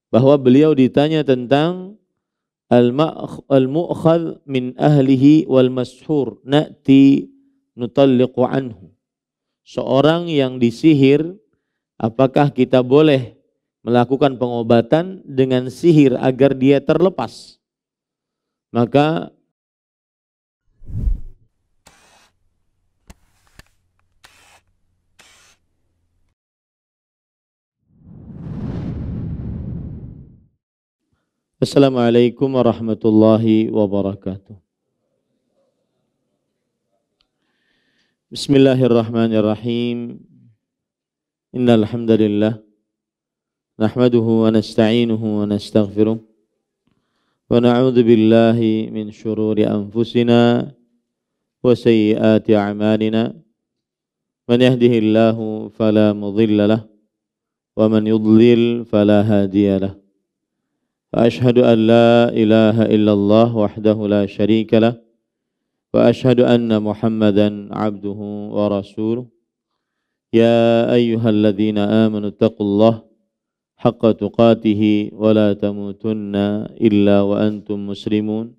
bahwa beliau ditanya tentang al-mu'khadh min ahlihi wal mashur na'ti nutalliqu anhu. Seorang yang disihir, apakah kita boleh melakukan pengobatan dengan sihir agar dia terlepas? Maka Assalamualaikum warahmatullahi wabarakatuh. Bismillahirrahmanirrahim. Innal hamdalillah nahmaduhu wa nasta'inuhu wa nastaghfiruh wa na'udzu billahi min shururi anfusina wa sayyiati a'malina. Man yahdihillahu fala mudilla lahu wa man yudlil fala hadiya lahu. وأشهد أن لا إله إلا الله وحده لا شريك له وأشهد أن محمدا عبده ورسوله يا أيها الذين آمنوا اتقوا الله حق تقاته ولا تموتن إلا وأنتم مسلمون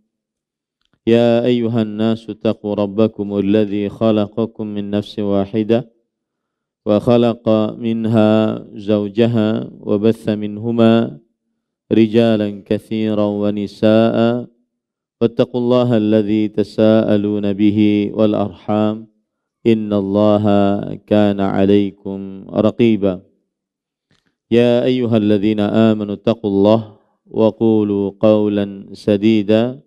يا أيها الناس اتقوا ربكم الذي خلقكم من نفس واحدة وخلق منها زوجها وبث منهما رجالا كثيرا ونساء واتقوا الله الذي تساءلون به والأرحام إن الله كان عليكم رقيبا يا أيها الذين آمنوا اتقوا الله وقولوا قولا سديدا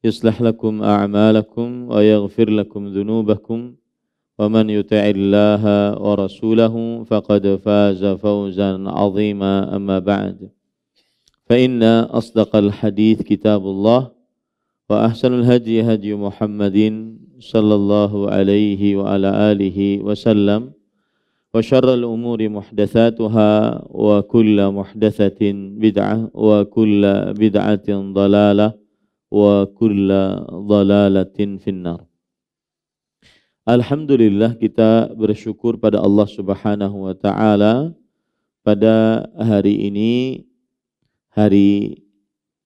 يصلح لكم أعمالكم ويغفر لكم ذنوبكم ومن يطع الله ورسوله فقد فاز فوزا عظيما أما بعد فإن أصدق الحديث كتاب الله وأحسن الهدي هدي محمد صلى الله عليه وعلى آله وسلم وشر الأمور محدثاتها وكل محدثة بدعة وكل بدعة ضلالة وكل ضلالة في النار. Alhamdulillah, kita bersyukur pada Allah Subhanahu wa taala pada hari ini, hari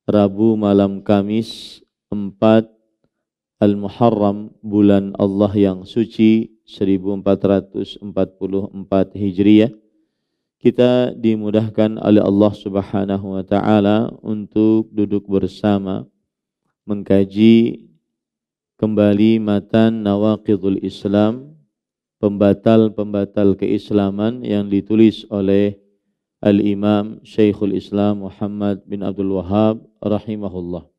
Rabu malam Kamis 4 Al-Muharram, bulan Allah yang suci 1444 Hijriah. Kita dimudahkan oleh Allah Subhanahu wa taala untuk duduk bersama mengkaji kembali matan Nawaqidul Islam, pembatal-pembatal keislaman yang ditulis oleh Al-Imam Syekhul Islam Muhammad bin Abdul Wahhab rahimahullah.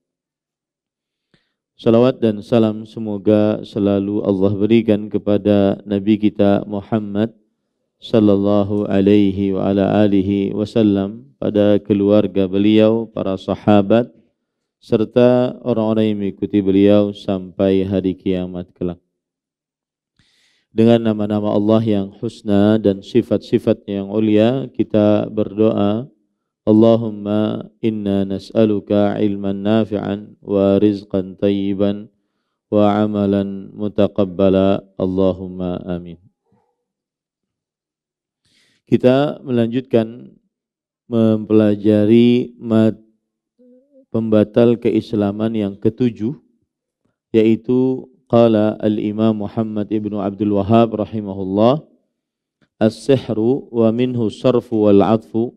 Salawat dan salam semoga selalu Allah berikan kepada Nabi kita Muhammad sallallahu alaihi wa ala alihi wasallam, pada keluarga beliau, para sahabat, serta orang-orang yang mengikuti beliau sampai hari kiamat kelak. Dengan nama-nama Allah yang husna dan sifat-sifatnya yang ulia, kita berdoa, Allahumma inna nas'aluka ilman nafi'an wa rizqan tayyiban wa amalan mutaqabbala, Allahumma amin. Kita melanjutkan mempelajari pembatal keislaman yang ketujuh, yaitu qala al-Imam Muhammad ibnu Abdul Wahhab rahimahullah, as-sihru wa minhu sarfu wal atfu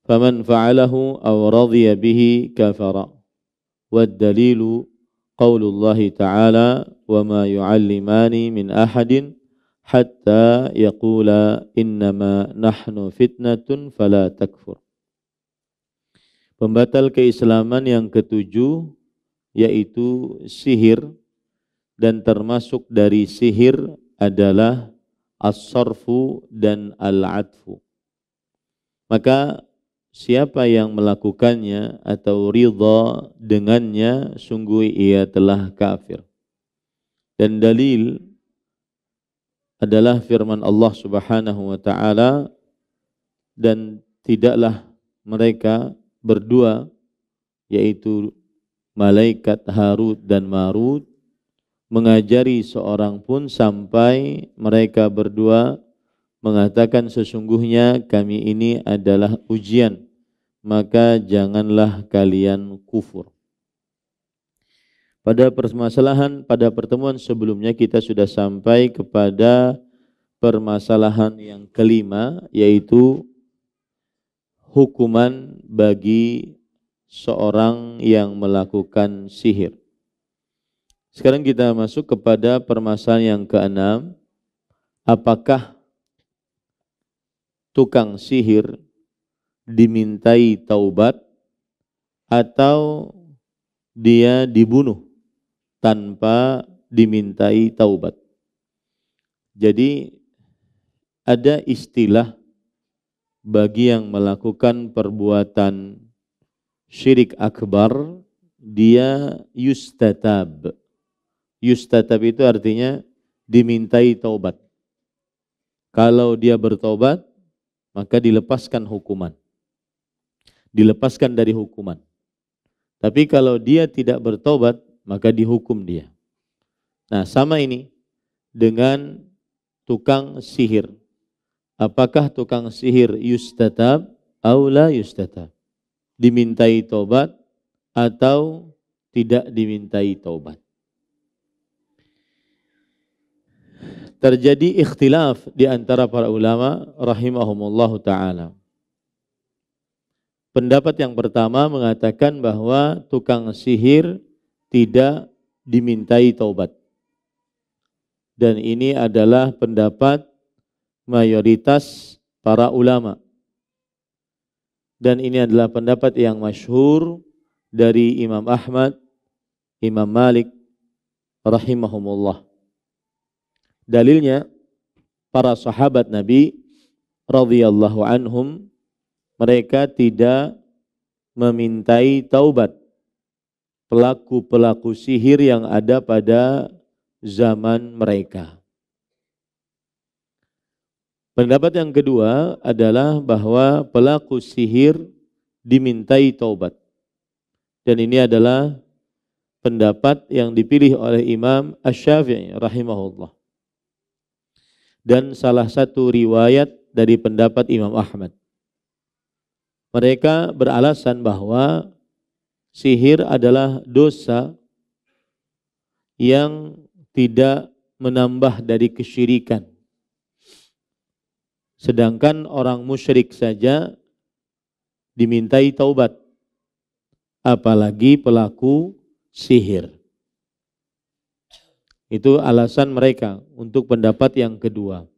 faman fa'alahu aw radhiya bihi kafara wad dalilu qaulullahi ta'ala wa ma yu'allimani min ahadin hatta yaqula innama nahnu fitnatun fala takfur. Pembatal keislaman yang ketujuh yaitu sihir, dan termasuk dari sihir adalah as-sarfu dan al-atfu. Maka siapa yang melakukannya atau ridha dengannya, sungguh ia telah kafir. Dan dalil adalah firman Allah Subhanahu wa taala, dan tidaklah mereka berdua, yaitu malaikat Harut dan Marut, mengajari seorang pun sampai mereka berdua mengatakan, sesungguhnya kami ini adalah ujian maka janganlah kalian kufur. Pada pertemuan sebelumnya kita sudah sampai kepada permasalahan yang kelima, yaitu hukuman bagi seorang yang melakukan sihir. Sekarang kita masuk kepada permasalahan yang keenam. Apakah tukang sihir dimintai taubat atau dia dibunuh tanpa dimintai taubat? Jadi ada istilah bagi yang melakukan perbuatan syirik akbar, dia yustatab. Yustatab itu artinya dimintai taubat. Kalau dia bertobat, maka dilepaskan hukuman. Dilepaskan dari hukuman. Tapi kalau dia tidak bertobat, maka dihukum dia. Nah, sama ini dengan tukang sihir. Apakah tukang sihir yustatab atau la yustatab? Dimintai taubat atau tidak dimintai taubat? Terjadi ikhtilaf di antara para ulama rahimahumullahu ta'ala. Pendapat yang pertama mengatakan bahwa tukang sihir tidak dimintai taubat. Dan ini adalah pendapat mayoritas para ulama. Dan ini adalah pendapat yang masyhur dari Imam Ahmad, Imam Malik rahimahumullah. Dalilnya para sahabat Nabi radhiyallahu anhum, mereka tidak memintai taubat pelaku-pelaku sihir yang ada pada zaman mereka. Pendapat yang kedua adalah bahwa pelaku sihir dimintai taubat. Dan ini adalah pendapat yang dipilih oleh Imam Asy-Syafi'i rahimahullah. Dan salah satu riwayat dari pendapat Imam Ahmad. Mereka beralasan bahwa sihir adalah dosa yang tidak menambah dari kesyirikan. Sedangkan orang musyrik saja dimintai taubat, apalagi pelaku sihir. Itu alasan mereka untuk pendapat yang kedua.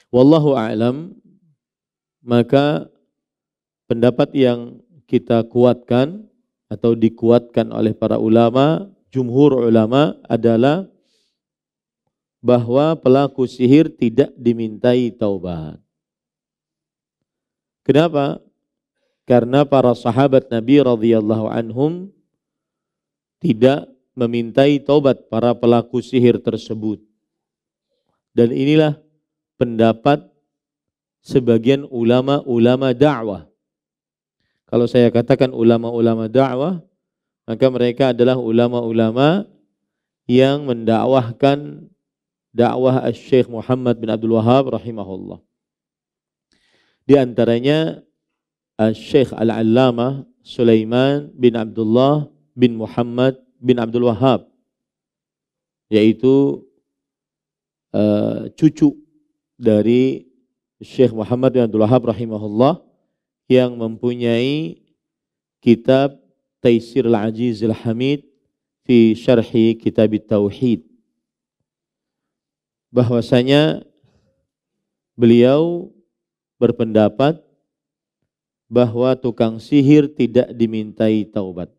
Wallahu a'lam, maka pendapat yang kita kuatkan atau dikuatkan oleh para ulama, jumhur ulama adalah bahwa pelaku sihir tidak dimintai taubat. Kenapa? Karena para sahabat Nabi radhiyallahu anhum tidak memintai taubat para pelaku sihir tersebut. Dan inilah pendapat sebagian ulama-ulama dakwah. Kalau saya katakan ulama-ulama dakwah, maka mereka adalah ulama-ulama yang mendakwahkan dakwah Syekh Muhammad bin Abdul Wahhab rahimahullah. Di antaranya Syekh Al-Allamah Sulaiman bin Abdullah bin Muhammad bin Abdul Wahhab, yaitu cucu dari Syekh Muhammad bin Abdul Wahhab rahimahullah, yang mempunyai kitab Taisir Al-Aziz Al-Hamid fi Syarhi Kitab Tauhid, bahwasanya beliau berpendapat bahwa tukang sihir tidak dimintai taubat.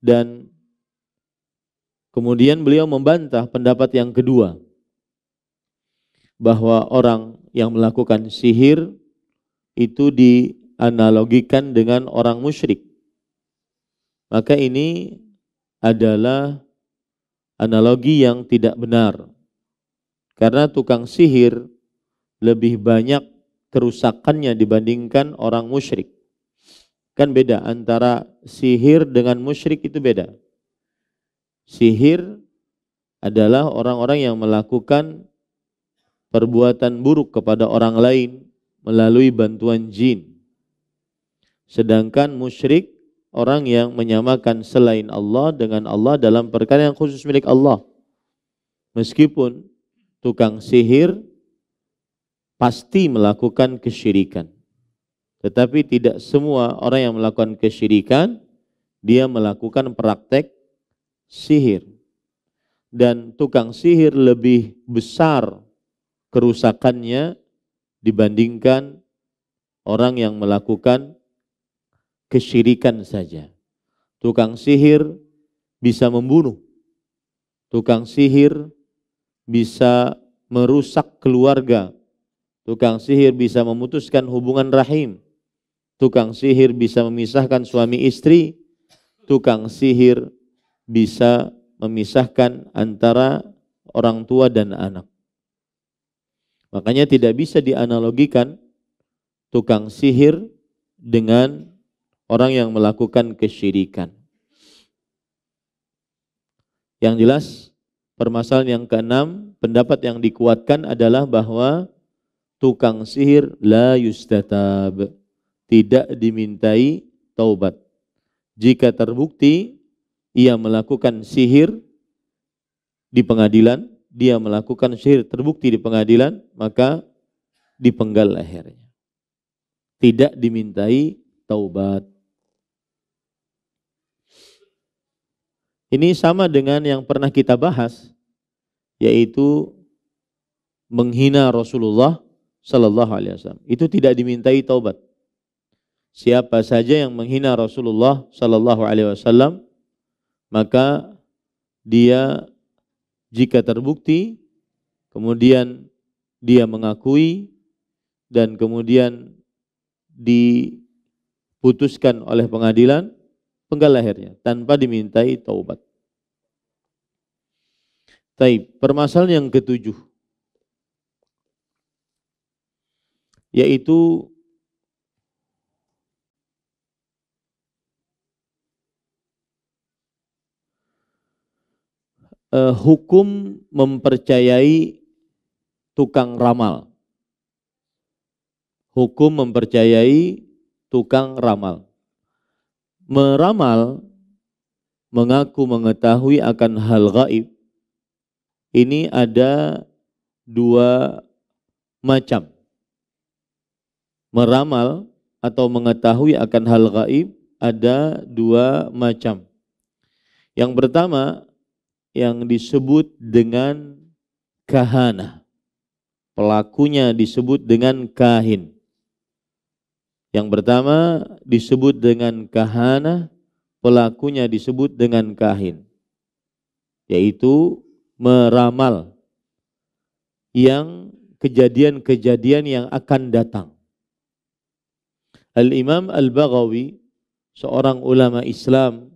Dan kemudian beliau membantah pendapat yang kedua, bahwa orang yang melakukan sihir itu dianalogikan dengan orang musyrik. Maka ini adalah analogi yang tidak benar. Karena tukang sihir lebih banyak kerusakannya dibandingkan orang musyrik. Kan beda antara sihir dengan musyrik, itu beda. Sihir adalah orang-orang yang melakukan perbuatan buruk kepada orang lain melalui bantuan jin. Sedangkan musyrik orang yang menyamakan selain Allah dengan Allah dalam perkara yang khusus milik Allah. Meskipun tukang sihir pasti melakukan kesyirikan. Tetapi tidak semua orang yang melakukan kesyirikan, dia melakukan praktek sihir. Dan tukang sihir lebih besar kerusakannya dibandingkan orang yang melakukan kesyirikan saja. Tukang sihir bisa membunuh. Tukang sihir bisa merusak keluarga. Tukang sihir bisa memutuskan hubungan rahim. Tukang sihir bisa memisahkan suami istri. Tukang sihir bisa memisahkan antara orang tua dan anak. Makanya tidak bisa dianalogikan tukang sihir dengan orang yang melakukan kesyirikan. Yang jelas, permasalahan yang keenam, pendapat yang dikuatkan adalah bahwa tukang sihir la yustatab, tidak dimintai taubat. Jika terbukti ia melakukan sihir di pengadilan, dia melakukan sihir terbukti di pengadilan, maka dipenggal lehernya. Tidak dimintai taubat. Ini sama dengan yang pernah kita bahas, yaitu menghina Rasulullah Sallallahu Alaihi Wasallam. Itu tidak dimintai taubat. Siapa saja yang menghina Rasulullah Sallallahu Alaihi Wasallam, maka dia jika terbukti, kemudian dia mengakui dan kemudian diputuskan oleh pengadilan, penggal lehernya tanpa dimintai taubat. Taib, permasalahan yang ketujuh, yaitu hukum mempercayai tukang ramal. Hukum mempercayai tukang ramal. Meramal, mengaku mengetahui akan hal gaib, ini ada dua macam. Meramal atau mengetahui akan hal gaib ada dua macam. Yang pertama yang disebut dengan kahana. Pelakunya disebut dengan kahin. Yang pertama disebut dengan kahana, pelakunya disebut dengan kahin. Yaitu meramal yang kejadian-kejadian yang akan datang. Al-Imam Al-Baghawi, seorang ulama Islam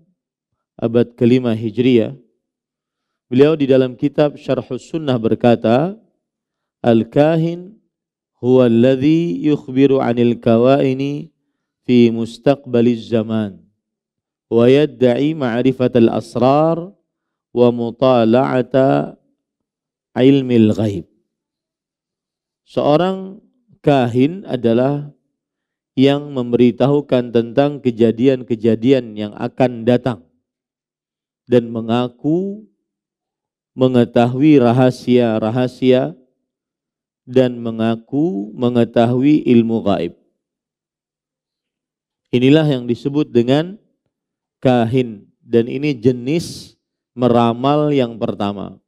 abad ke-5 Hijriah, beliau di dalam kitab Syarhus Sunnah berkata, Al-Kahin huwa alladhi yukhbiru 'anil kawaini fi mustaqbaliz zaman wa yadda'i ma'rifatal asrar wa mutala'ata ilmil ghaib. Seorang kahin adalah yang memberitahukan tentang kejadian-kejadian yang akan datang dan mengaku mengetahui rahasia-rahasia dan mengaku mengetahui ilmu gaib. Inilah yang disebut dengan kahin, dan ini jenis meramal yang pertama.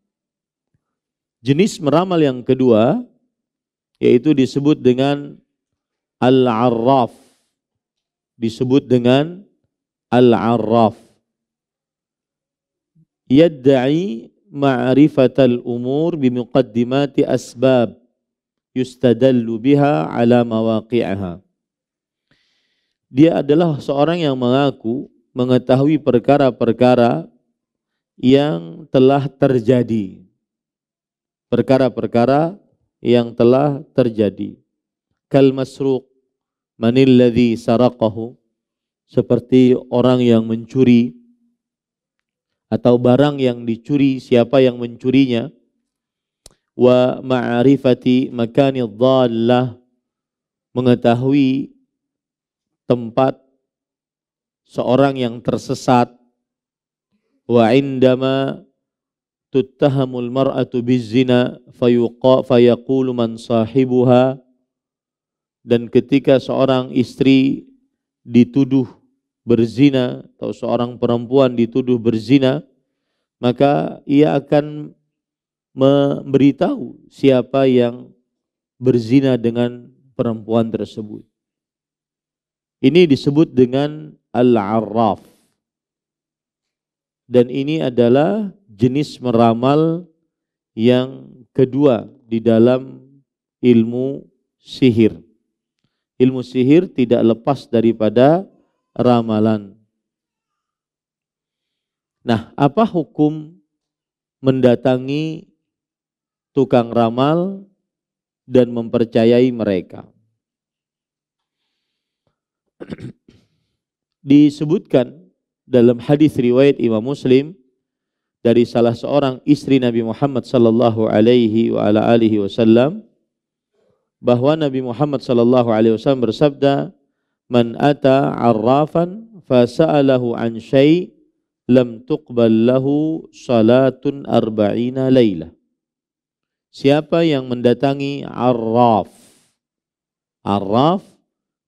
Jenis meramal yang kedua yaitu disebut dengan al-arraf. Disebut dengan al-arraf. Yadda'i ma'rifatal umur bimuqaddimati asbab yustadallu biha ala mawaqi'aha. Dia adalah seorang yang mengaku mengetahui perkara-perkara yang telah terjadi. Perkara-perkara yang telah terjadi. Kal masruq, manil ladzi saraqahu, seperti orang yang mencuri atau barang yang dicuri, siapa yang mencurinya. Wa ma'rifati makani dhallah, mengetahui tempat seorang yang tersesat, wa indama tuttahamul mar'atu bizina fayaqulu man sahibuha, dan ketika seorang istri dituduh berzina atau seorang perempuan dituduh berzina, maka ia akan memberitahu siapa yang berzina dengan perempuan tersebut. Ini disebut dengan al-arraf. Dan ini adalah jenis meramal yang kedua di dalam ilmu sihir. Ilmu sihir tidak lepas daripada ramalan. Nah, apa hukum mendatangi tukang ramal dan mempercayai mereka? Disebutkan dalam hadis riwayat Imam Muslim dari salah seorang istri Nabi Muhammad sallallahu alaihi wasallam, bahwa Nabi Muhammad sallallahu alaihi wasallam bersabda, "Man ata 'arrafan fasa'alahu an syai' lam tuqbal lahu salatun arba'ina lailah." Siapa yang mendatangi arraf. Arraf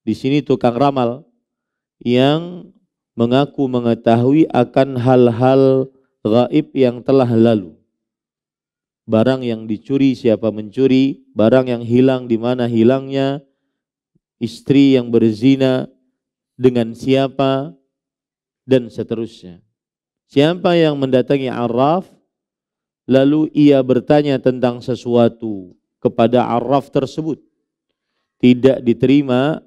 di sini tukang ramal yang mengaku mengetahui akan hal-hal gaib yang telah lalu. Barang yang dicuri siapa mencuri, barang yang hilang di mana hilangnya, istri yang berzina dengan siapa, dan seterusnya. Siapa yang mendatangi arraf lalu ia bertanya tentang sesuatu kepada arraf tersebut, tidak diterima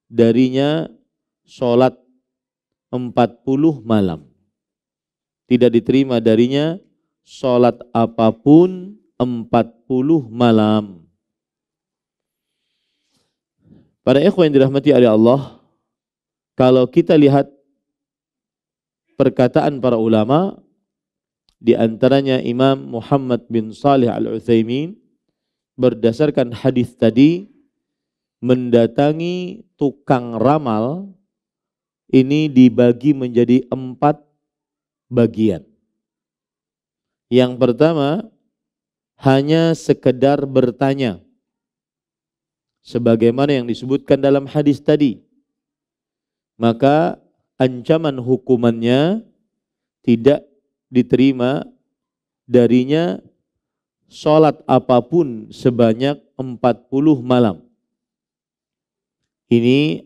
darinya sholat 40 malam. Tidak diterima darinya sholat apapun 40 malam. Para ikhwan yang dirahmati oleh Allah, kalau kita lihat perkataan para ulama, di antaranya Imam Muhammad bin Salih Al-Utsaimin, berdasarkan hadis tadi, mendatangi tukang ramal ini dibagi menjadi 4 bagian. Yang pertama, hanya sekedar bertanya, sebagaimana yang disebutkan dalam hadis tadi, maka ancaman hukumannya tidak diterima darinya sholat apapun sebanyak 40 malam. Ini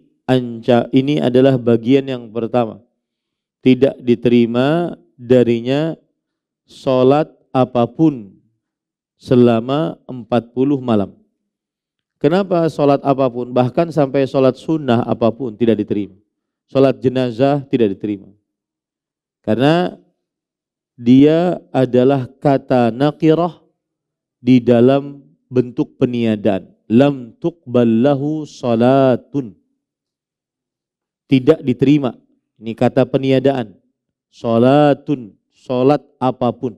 adalah bagian yang pertama. Tidak diterima darinya sholat apapun selama 40 malam. Kenapa sholat apapun? Bahkan sampai sholat sunnah apapun tidak diterima. Sholat jenazah tidak diterima. Karena dia adalah kata nakirah di dalam bentuk peniadaan. Lam tuqbal lahu salatun. Tidak diterima. Ini kata peniadaan. Salatun, salat apapun.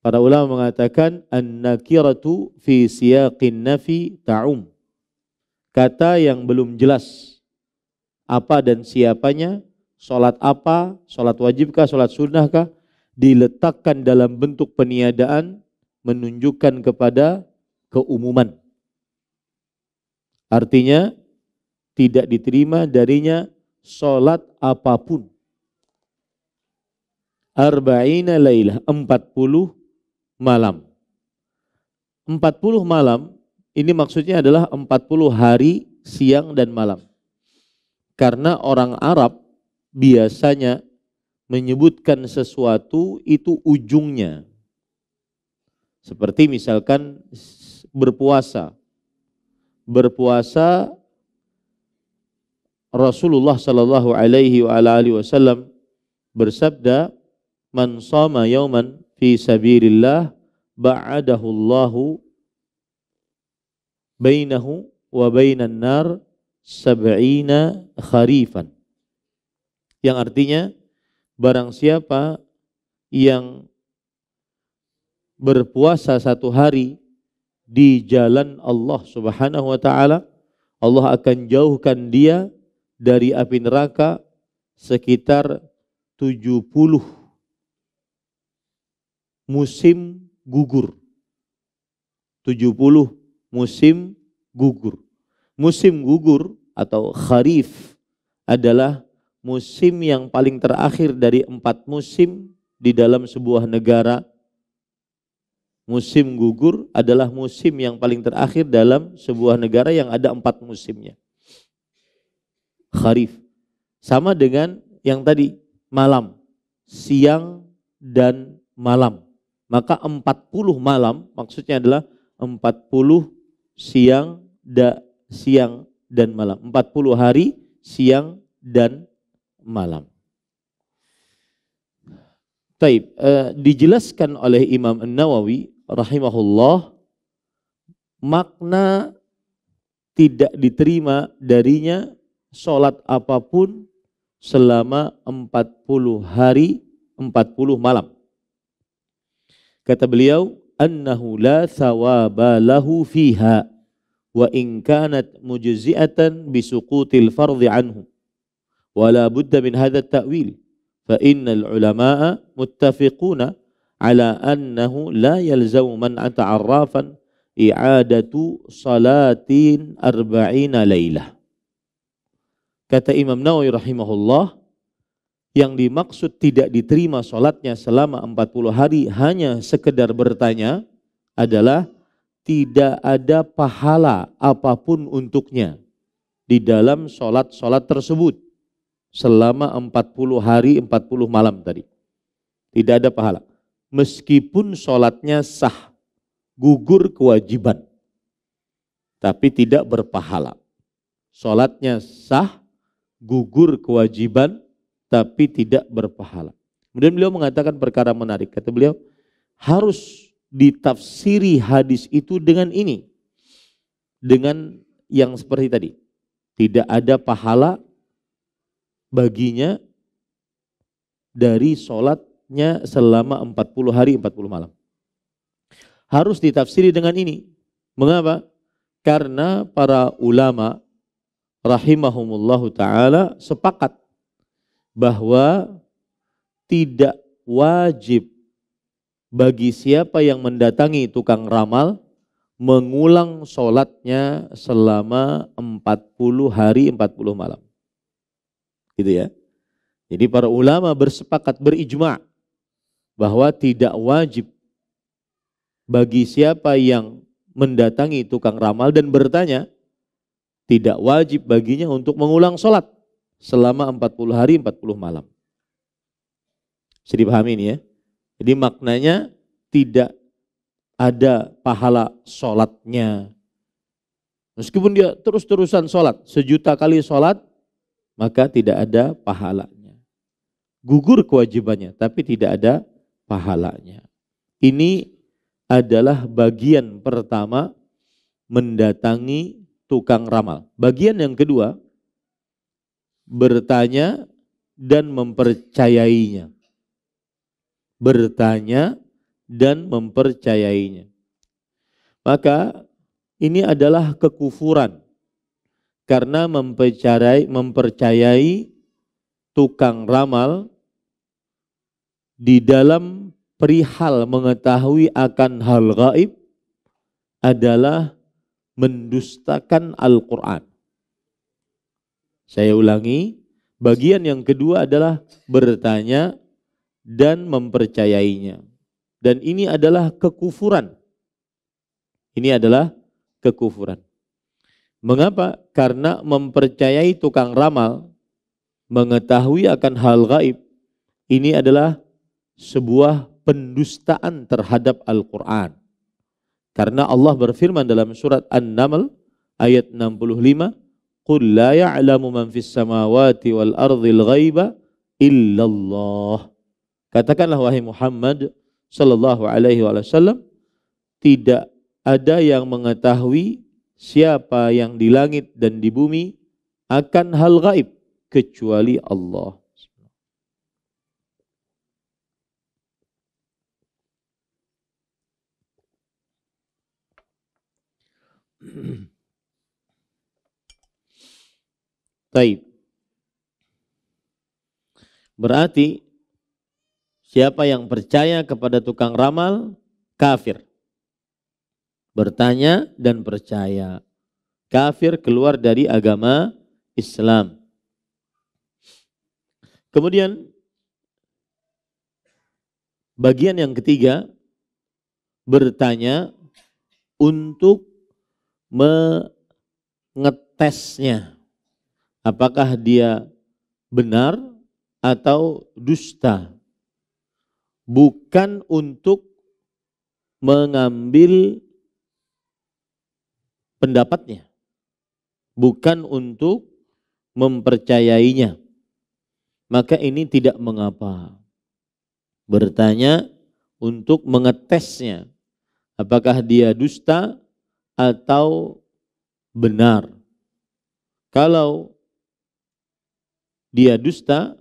Para ulama mengatakan an-nakiratu fi siyaqin nafi ta'um. Kata yang belum jelas apa dan siapanya, salat apa, salat wajibkah, salat sunnahkah, diletakkan dalam bentuk peniadaan menunjukkan kepada keumuman. Artinya tidak diterima darinya salat apapun. Arba'ina lailah, 40 malam. 40 malam ini maksudnya adalah 40 hari siang dan malam. Karena orang Arab biasanya menyebutkan sesuatu itu ujungnya. Seperti misalkan berpuasa. Berpuasa, Rasulullah sallallahu alaihi wasallam bersabda, "Man shama yauman fi sabilillah ba'adahu Allahu bainahu wa bainan nar sab'ina kharifan." Yang artinya, barang siapa yang berpuasa 1 hari di jalan Allah Subhanahu wa taala, Allah akan jauhkan dia dari api neraka sekitar 70 musim gugur. 70 musim gugur. Musim gugur atau kharif adalah musim yang paling terakhir dari 4 musim di dalam sebuah negara. Musim gugur adalah musim yang paling terakhir dalam sebuah negara yang ada 4 musimnya. Kharif. Sama dengan yang tadi, malam, siang dan malam. Maka 40 malam maksudnya adalah 40 siang dan malam. 40 hari siang dan malam. Taib, dijelaskan oleh Imam An-Nawawi rahimahullah, makna tidak diterima darinya sholat apapun selama 40 hari 40 malam. Kata beliau, annahu la thawaba lahu fiha wa in kanat mujzi'atan bisuqutil fardhi anhu wa la budda min hadha at-ta'wil fa innal ulama'a muttafiquna ala annahu la yalzamu man ata'arrafan i'adatu salatin arba'ina lailah. Kata Imam Nawawi rahimahullah, yang dimaksud tidak diterima sholatnya selama 40 hari hanya sekedar bertanya adalah tidak ada pahala apapun untuknya di dalam sholat-sholat tersebut selama 40 hari 40 malam tadi. Tidak ada pahala. Meskipun sholatnya sah, gugur kewajiban, tapi tidak berpahala. Sholatnya sah, gugur kewajiban, tapi tidak berpahala. Kemudian beliau mengatakan perkara menarik. Kata beliau, harus ditafsiri hadis itu dengan ini. Dengan yang seperti tadi. Tidak ada pahala baginya dari sholatnya selama 40 hari 40 malam. Harus ditafsiri dengan ini. Mengapa? Karena para ulama rahimahumullahu ta'ala sepakat bahwa tidak wajib bagi siapa yang mendatangi tukang ramal mengulang sholatnya selama 40 hari 40 malam. Gitu ya. Jadi para ulama bersepakat, berijma' bahwa tidak wajib bagi siapa yang mendatangi tukang ramal dan bertanya, tidak wajib baginya untuk mengulang sholat selama 40 hari 40 malam. Bisa dipahami ini ya. Jadi maknanya tidak ada pahala sholatnya. Meskipun dia terus-terusan sholat, 1.000.000 kali sholat, maka tidak ada pahalanya. Gugur kewajibannya, tapi tidak ada pahalanya. Ini adalah bagian pertama mendatangi tukang ramal. Bagian yang kedua, bertanya dan mempercayainya. Bertanya dan mempercayainya. Maka ini adalah kekufuran karena mempercayai tukang ramal di dalam perihal mengetahui akan hal gaib adalah mendustakan Al-Quran. Saya ulangi, bagian yang kedua adalah bertanya dan mempercayainya. Dan ini adalah kekufuran. Ini adalah kekufuran. Mengapa? Karena mempercayai tukang ramal, mengetahui akan hal gaib, ini adalah sebuah pendustaan terhadap Al-Quran. Karena Allah berfirman dalam surat An-Naml ayat 65, "Qul la ya'lamu man fis samawati wal ardhil ghaiba illallah." Katakanlah wahai Muhammad sallallahu alaihi wasallam, tidak ada yang mengetahui siapa yang di langit dan di bumi akan hal gaib kecuali Allah. Taib. Berarti siapa yang percaya kepada tukang ramal, kafir. Bertanya dan percaya. Kafir, keluar dari agama Islam. Kemudian bagian yang ketiga, bertanya untuk mengetesnya. Apakah dia benar atau dusta. Bukan untuk mengambil pendapatnya. Bukan untuk mempercayainya. Maka ini tidak mengapa. Bertanya untuk mengetesnya. Apakah dia dusta atau benar. Kalau dia dusta,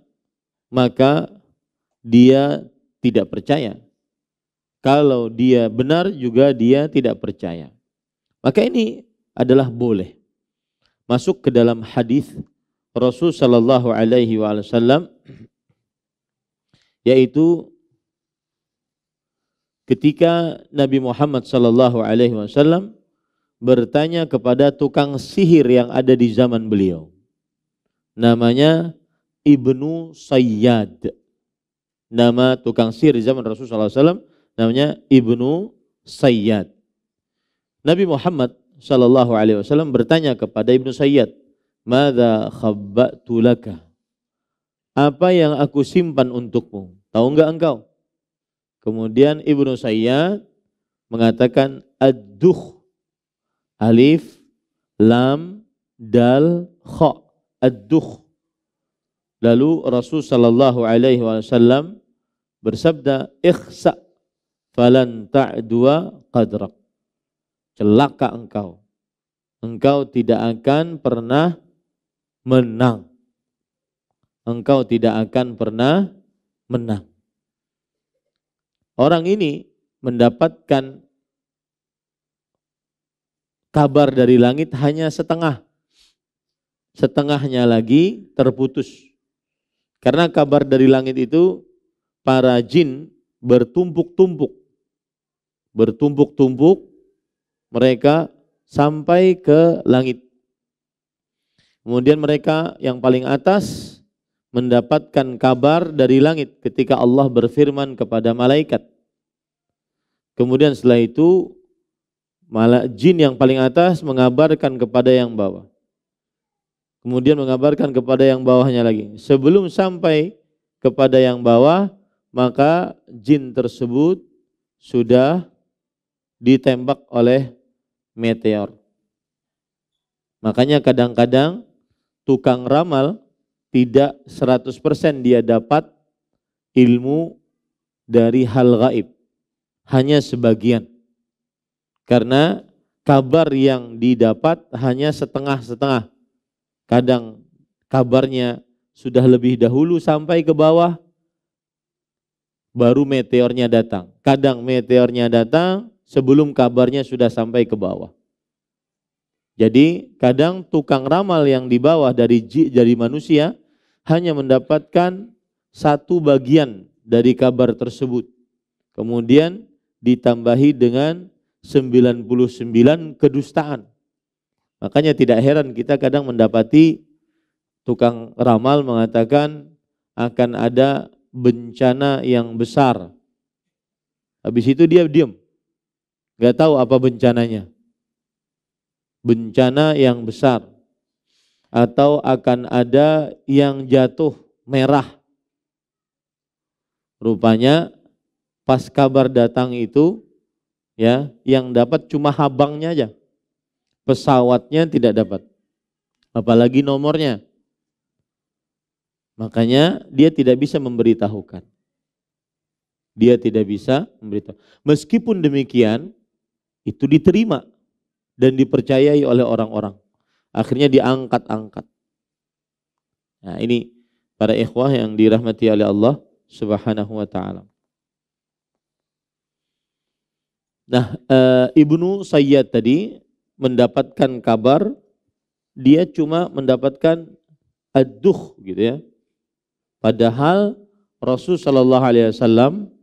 maka dia tidak percaya. Kalau dia benar juga dia tidak percaya. Maka ini adalah boleh masuk ke dalam hadis Rasul sallallahu alaihi wasallam, yaitu ketika Nabi Muhammad sallallahu alaihi wasallam bertanya kepada tukang sihir yang ada di zaman beliau. Namanya Ibnu Sayyad. Nama tukang sihir di zaman Rasulullah SAW namanya Ibnu Sayyad. Nabi Muhammad SAW bertanya kepada Ibnu Sayyad, "Madza khabba'tu laka?" Apa yang aku simpan untukmu? Tahu enggak engkau? Kemudian Ibnu Sayyad mengatakan ad-dukh, alif, lam, dal, kha, ad-dukh. Lalu Rasul sallallahu alaihi wasallam bersabda, "Ikhsa falan ta'dua qadrak." Celaka engkau. Engkau tidak akan pernah menang. Engkau tidak akan pernah menang. Orang ini mendapatkan kabar dari langit hanya setengah. Setengahnya lagi terputus. Karena kabar dari langit itu para jin bertumpuk-tumpuk. Bertumpuk-tumpuk mereka sampai ke langit. Kemudian mereka yang paling atas mendapatkan kabar dari langit ketika Allah berfirman kepada malaikat. Kemudian setelah itu jin yang paling atas mengabarkan kepada yang bawah. Kemudian mengabarkan kepada yang bawahnya lagi. Sebelum sampai kepada yang bawah, maka jin tersebut sudah ditembak oleh meteor. Makanya kadang-kadang tukang ramal tidak 100% dia dapat ilmu dari hal gaib. Hanya sebagian. Karena kabar yang didapat hanya setengah-setengah. Kadang kabarnya sudah lebih dahulu sampai ke bawah, baru meteornya datang. Kadang meteornya datang sebelum kabarnya sudah sampai ke bawah. Jadi kadang tukang ramal yang di bawah dari manusia hanya mendapatkan satu bagian dari kabar tersebut. Kemudian ditambahi dengan 99 kedustaan. Makanya tidak heran kita kadang mendapati tukang ramal mengatakan akan ada bencana yang besar. Habis itu dia diam. Gak tahu apa bencananya. Bencana yang besar. Atau akan ada yang jatuh merah. Rupanya pas kabar datang itu ya, yang dapat cuma habangnya aja. Pesawatnya tidak dapat, apalagi nomornya. Makanya dia tidak bisa memberitahukan. Dia tidak bisa memberitahu. Meskipun demikian, itu diterima dan dipercayai oleh orang-orang. Akhirnya diangkat-angkat. Nah ini para ikhwah yang dirahmati oleh Allah Subhanahu wa ta'ala. Nah Ibnu Sayyad tadi mendapatkan kabar, dia cuma mendapatkan ad-dukh gitu ya. Padahal Rasul sallallahu alaihi wasallam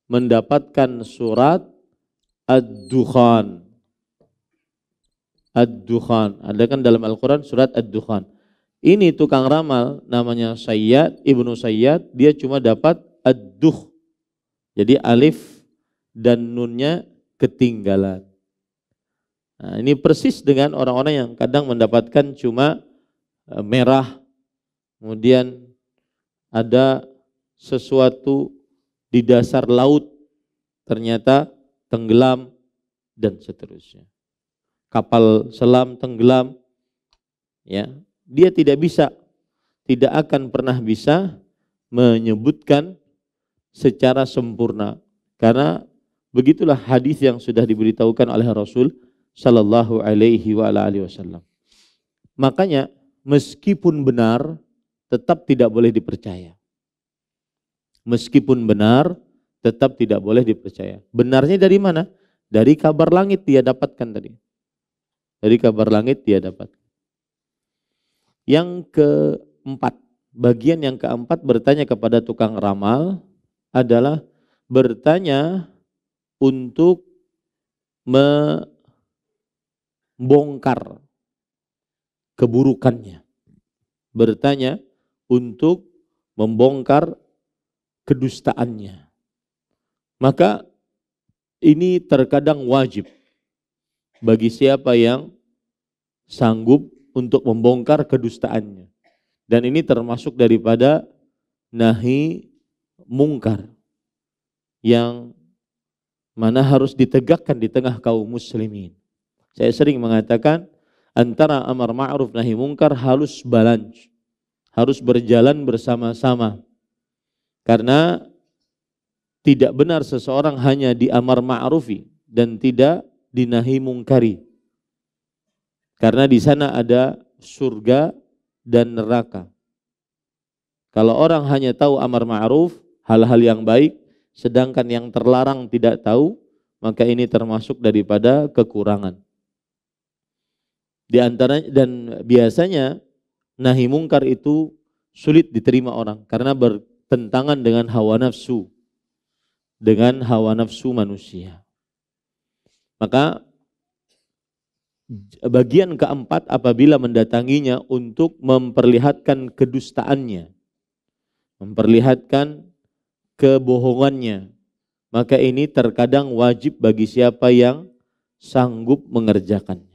mendapatkan surat ad-dukhan. Ad-dukhan. Ada kan dalam Al-Qur'an surat ad-dukhan. Ini tukang ramal namanya Sayyad, Ibnu Sayyad, dia cuma dapat ad-dukh. Jadi alif dan nunnya ketinggalan. Nah, ini persis dengan orang-orang yang kadang mendapatkan cuma merah, kemudian ada sesuatu di dasar laut, ternyata tenggelam, dan seterusnya. Kapal selam tenggelam, ya, dia tidak akan pernah bisa menyebutkan secara sempurna, karena begitulah hadis yang sudah diberitahukan oleh Rasul sallallahu alaihi wasallam. Makanya meskipun benar tetap tidak boleh dipercaya. Meskipun benar tetap tidak boleh dipercaya. Benarnya dari mana? Dari kabar langit dia dapatkan tadi. Dari kabar langit dia dapatkan. Yang keempat, bagian yang keempat bertanya kepada tukang ramal adalah bertanya untuk membongkar keburukannya. Bertanya untuk membongkar kedustaannya. Maka ini terkadang wajib bagi siapa yang sanggup untuk membongkar kedustaannya. Dan ini termasuk daripada nahi mungkar yang mana harus ditegakkan di tengah kaum muslimin. Saya sering mengatakan antara amar ma'ruf nahi mungkar harus balance, harus berjalan bersama-sama. Karena tidak benar seseorang hanya diamar ma'rufi dan tidak dinahi mungkari. Karena di sana ada surga dan neraka. Kalau orang hanya tahu amar ma'ruf, hal-hal yang baik, sedangkan yang terlarang tidak tahu, maka ini termasuk daripada kekurangan. Di antara dan biasanya nahi mungkar itu sulit diterima orang karena bertentangan dengan hawa nafsu, manusia. Maka bagian keempat apabila mendatanginya untuk memperlihatkan kedustaannya, memperlihatkan kebohongannya, maka ini terkadang wajib bagi siapa yang sanggup mengerjakannya.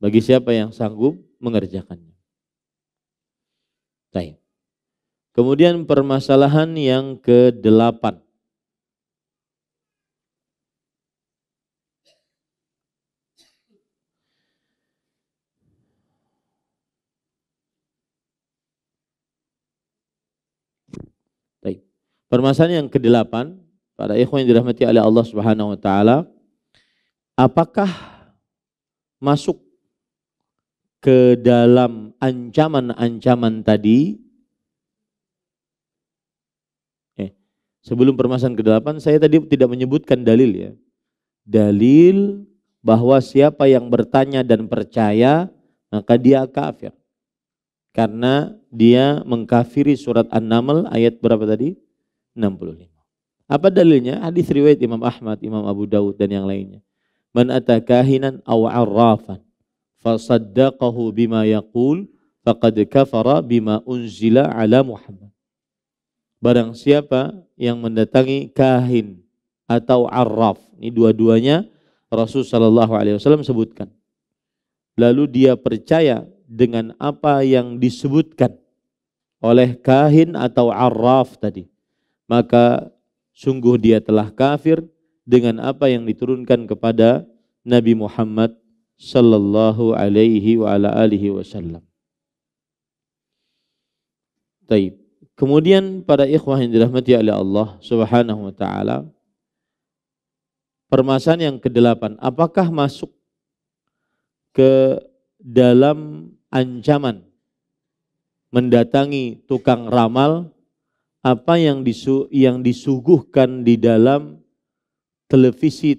Bagi siapa yang sanggup mengerjakannya. Baik. Kemudian permasalahan yang ke-8. Baik. Permasalahan yang ke-8, para ikhwan yang dirahmati oleh Allah Subhanahu wa taala, apakah masuk ke dalam ancaman-ancaman tadi? Sebelum permasalahan ke-8, saya tadi tidak menyebutkan dalil ya. Dalil bahwa siapa yang bertanya dan percaya, maka dia kafir. Karena dia mengkafiri surat An-Naml ayat berapa tadi? 65. Apa dalilnya? Hadis riwayat Imam Ahmad, Imam Abu Dawud dan yang lainnya. Man ata kahinan aw arrafan fasaddaqahu bima yaqul faqad kafara bima unzila ala Muhammad. Barang siapa yang mendatangi kahin atau arraf, ini dua-duanya Rasul sallallahu alaihi wasallam sebutkan. Lalu dia percaya dengan apa yang disebutkan oleh kahin atau arraf tadi, maka sungguh dia telah kafir dengan apa yang diturunkan kepada Nabi Muhammad sallallahu alaihi wa ala alihi wasallam. Baik. Kemudian para ikhwah yang dirahmati oleh Allah Subhanahu wa taala, permasalahan yang ke-8, apakah masuk ke dalam ancaman mendatangi tukang ramal apa yang disuguhkan di dalam televisi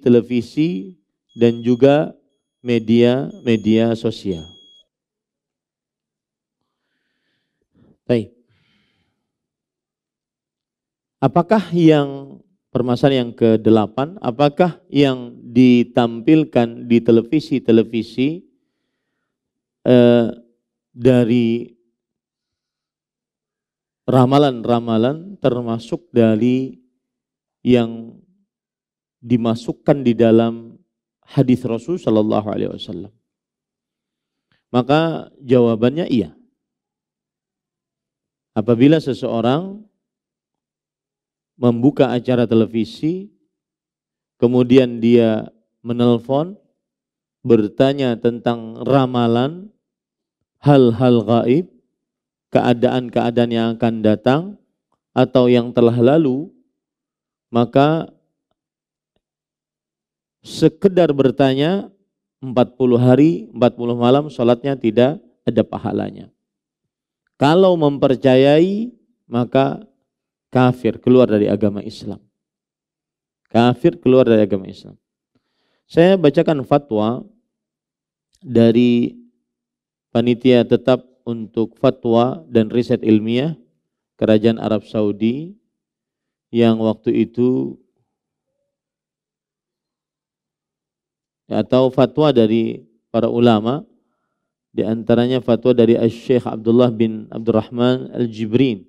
dan juga media sosial. Baik. Apakah yang permasalahan yang ke-8, apakah yang ditampilkan di televisi-televisi dari ramalan-ramalan termasuk dari yang dimasukkan di dalam hadis Rasul sallallahu alaihi wasallam? Maka jawabannya iya. Apabila seseorang membuka acara televisi, kemudian dia menelpon, bertanya tentang ramalan, hal-hal gaib, keadaan-keadaan yang akan datang, atau yang telah lalu, maka sekedar bertanya 40 hari, 40 malam, sholatnya tidak ada pahalanya. Kalau mempercayai, maka kafir, keluar dari agama Islam. Kafir, keluar dari agama Islam. Saya bacakan fatwa dari Panitia Tetap untuk Fatwa dan Riset Ilmiah Kerajaan Arab Saudi yang waktu itu, atau fatwa dari para ulama, di antaranya fatwa dari Syekh Abdullah bin Abdurrahman Al-Jibrin,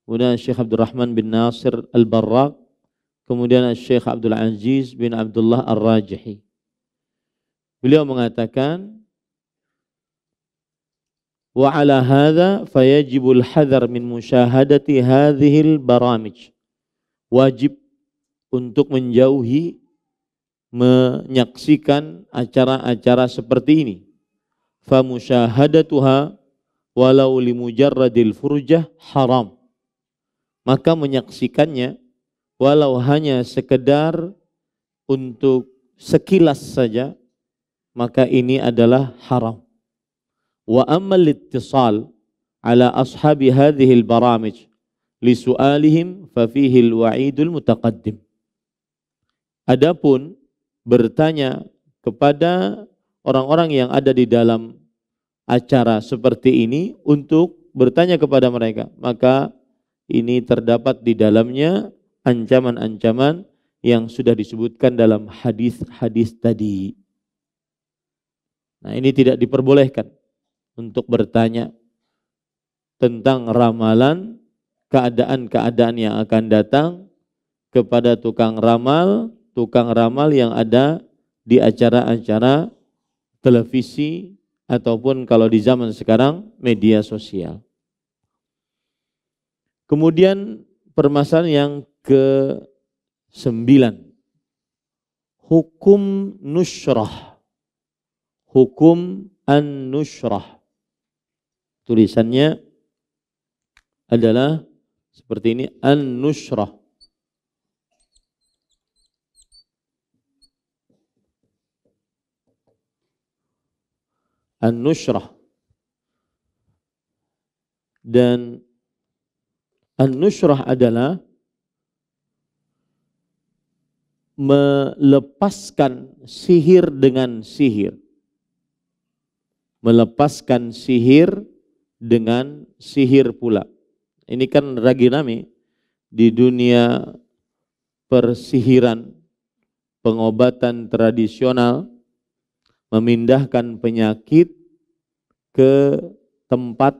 kemudian Syekh Abdurrahman bin Nasir Al-Barraq, kemudian Syekh Abdul Aziz bin Abdullah Ar-Rajihi. Beliau mengatakan, wa ala hadza fayajibul hadar min musyahadati hadhil baramij. Wajib untuk menjauhi menyaksikan acara-acara seperti ini. Fa musyahadatuha walau limujarradil furjah haram. Maka menyaksikannya walau hanya sekedar untuk sekilas saja, maka ini adalah haram. Wa ammal ittisal ala ashabi hadhil baramij li su'alihim fa fihi al-wa'idul mutaqaddim. Adapun bertanya kepada orang-orang yang ada di dalam acara seperti ini untuk bertanya kepada mereka, maka ini terdapat di dalamnya ancaman-ancaman yang sudah disebutkan dalam hadis-hadis tadi. Nah, ini tidak diperbolehkan untuk bertanya tentang ramalan, keadaan-keadaan yang akan datang kepada tukang ramal yang ada di acara-acara televisi ataupun kalau di zaman sekarang media sosial. Kemudian permasalahan yang ke-9, hukum nusyrah. Hukum an-nusyrah. Tulisannya adalah seperti ini, an-nusyrah. An-nusyrah. Dan an-nusyrah adalah melepaskan sihir dengan sihir. Melepaskan sihir dengan sihir pula. Ini kan lagi rame di dunia persihiran, pengobatan tradisional, memindahkan penyakit ke tempat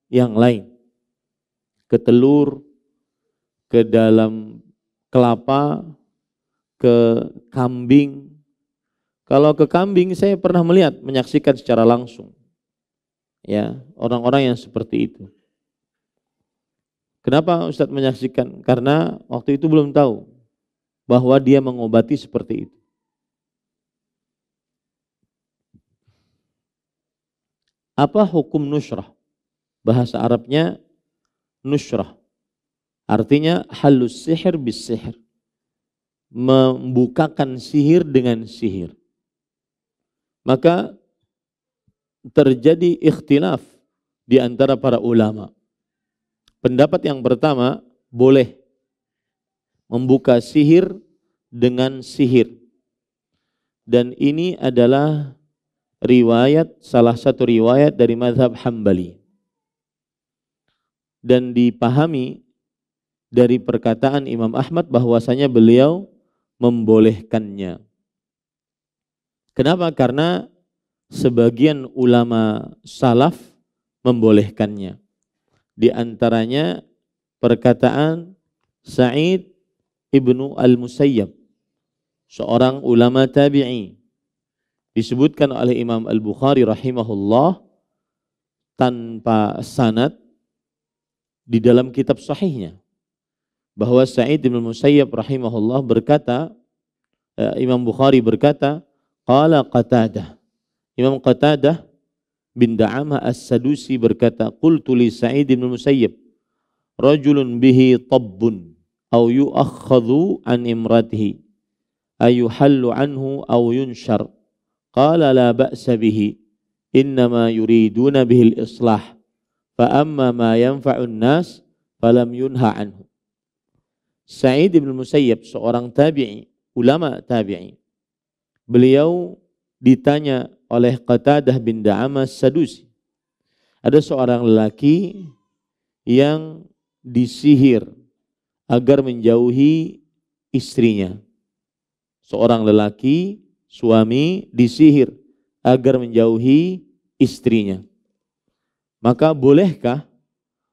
yang lain, ke telur, ke dalam kelapa, ke kambing. Kalau ke kambing saya pernah melihat, menyaksikan secara langsung. Ya, orang-orang yang seperti itu. Kenapa Ustadz menyaksikan? Karena waktu itu belum tahu bahwa dia mengobati seperti itu. Apa hukum nusyrah? Bahasa Arabnya nusyrah. Artinya halus sihir bis sihir. Membukakan sihir dengan sihir. Maka terjadi ikhtilaf di antara para ulama. Pendapat yang pertama, boleh membuka sihir dengan sihir. Dan ini adalah riwayat, salah satu riwayat dari mazhab Hambali. dan dipahami dari perkataan Imam Ahmad bahwasanya beliau membolehkannya. Kenapa? Karena sebagian ulama salaf membolehkannya. Di antaranya perkataan Sa'id ibnu al-Musayyab, seorang ulama tabi'i. Disebutkan oleh Imam Al-Bukhari rahimahullah tanpa sanad di dalam kitab sahihnya, bahwa Sa'id ibnu al-Musayyab rahimahullah berkata, Imam Bukhari berkata, qala Qatadah, Imam Qatadah bin Da'amah As-Sadusi berkata, qultu li Sa'id ibnu al-Musayyab, rajulun bihi tabbun aw yu'akhadhu an imratihi ayuhallu anhu aw yunshar. Qala la ba'sa bihi innama yuriduna bihi al-islah fa amma ma yanfa'un nas falam yunha anhu. Sa'id ibn Musayyab seorang tabi'i, ulama tabi'i. Beliau ditanya oleh Qatadah bin Da'amah Sadusi. Ada seorang lelaki yang disihir agar menjauhi istrinya. Seorang lelaki, suami disihir agar menjauhi istrinya. Maka bolehkah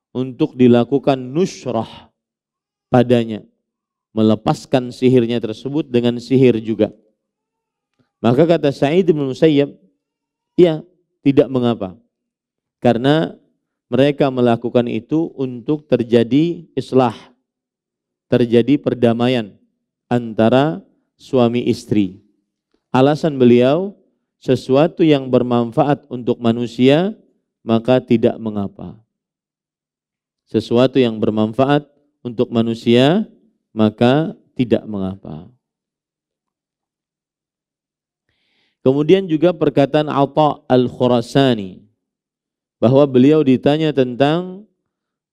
untuk dilakukan nusrah padanya, melepaskan sihirnya tersebut dengan sihir juga? Maka kata Sa'id bin Musayyab, ya, tidak mengapa. Karena mereka melakukan itu untuk terjadi islah, terjadi perdamaian antara suami istri. Alasan beliau, sesuatu yang bermanfaat untuk manusia maka tidak mengapa. Sesuatu yang bermanfaat untuk manusia maka tidak mengapa. Kemudian juga perkataan Atha al-Khurasani, bahwa beliau ditanya tentang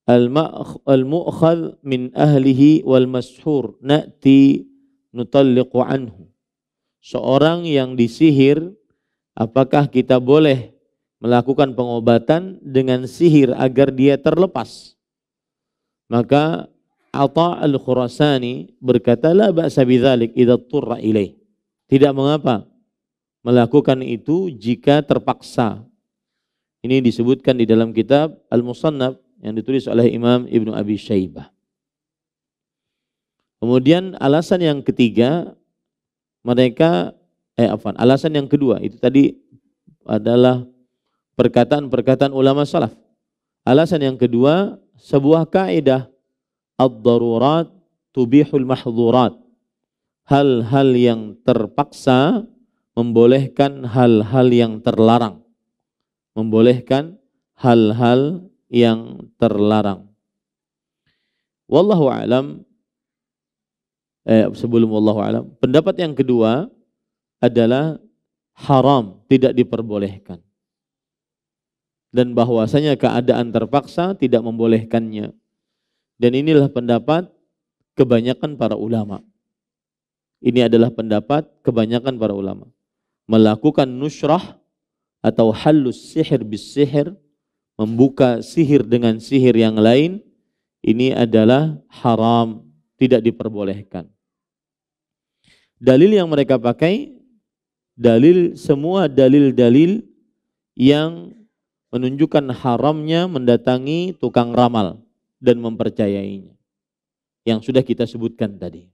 al-mu'khadh min ahlihi wal mashhur na'ti nutalliqu anhu. Seorang yang disihir, apakah kita boleh melakukan pengobatan dengan sihir agar dia terlepas? Maka Atha al-Khurasani berkata, la ba'sa bidzalik idza turra ilaih. Tidak mengapa melakukan itu jika terpaksa. Ini disebutkan di dalam kitab Al-Musannaf yang ditulis oleh Imam Ibnu Abi Syaibah. Kemudian alasan yang ketiga, alasan yang kedua itu tadi adalah perkataan-perkataan ulama salaf. Alasan yang kedua, sebuah kaidah ad-darurat tubihul mahdzurat. Hal-hal yang terpaksa membolehkan hal-hal yang terlarang. Membolehkan hal-hal yang terlarang. Wallahu a'lam. Sebelum wallahu a'lam, pendapat yang kedua adalah haram, tidak diperbolehkan. Dan bahwasanya keadaan terpaksa tidak membolehkannya. Dan inilah pendapat kebanyakan para ulama. Ini adalah pendapat kebanyakan para ulama. Melakukan nusrah atau halus sihir bis sihir, membuka sihir dengan sihir yang lain, ini adalah haram, tidak diperbolehkan. Dalil yang mereka pakai, semua dalil-dalil yang menunjukkan haramnya mendatangi tukang ramal dan mempercayainya, yang sudah kita sebutkan tadi.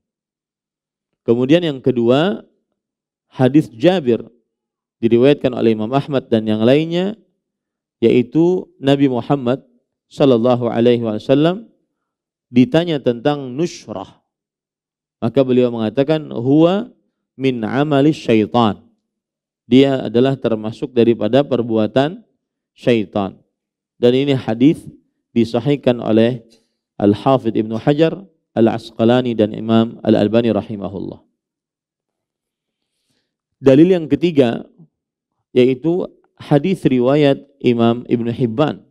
Kemudian yang kedua, hadis Jabir diriwayatkan oleh Imam Ahmad dan yang lainnya, yaitu Nabi Muhammad sallallahu alaihi wasallam ditanya tentang nusrah. Maka beliau mengatakan, huwa min amali syaitan. Dia adalah termasuk daripada perbuatan syaitan. Dan ini hadis disahihkan oleh Al-Hafidh Ibnu Hajar Al-Asqalani dan Imam Al-Albani rahimahullah. Dalil yang ketiga yaitu hadis riwayat Imam Ibnu Hibban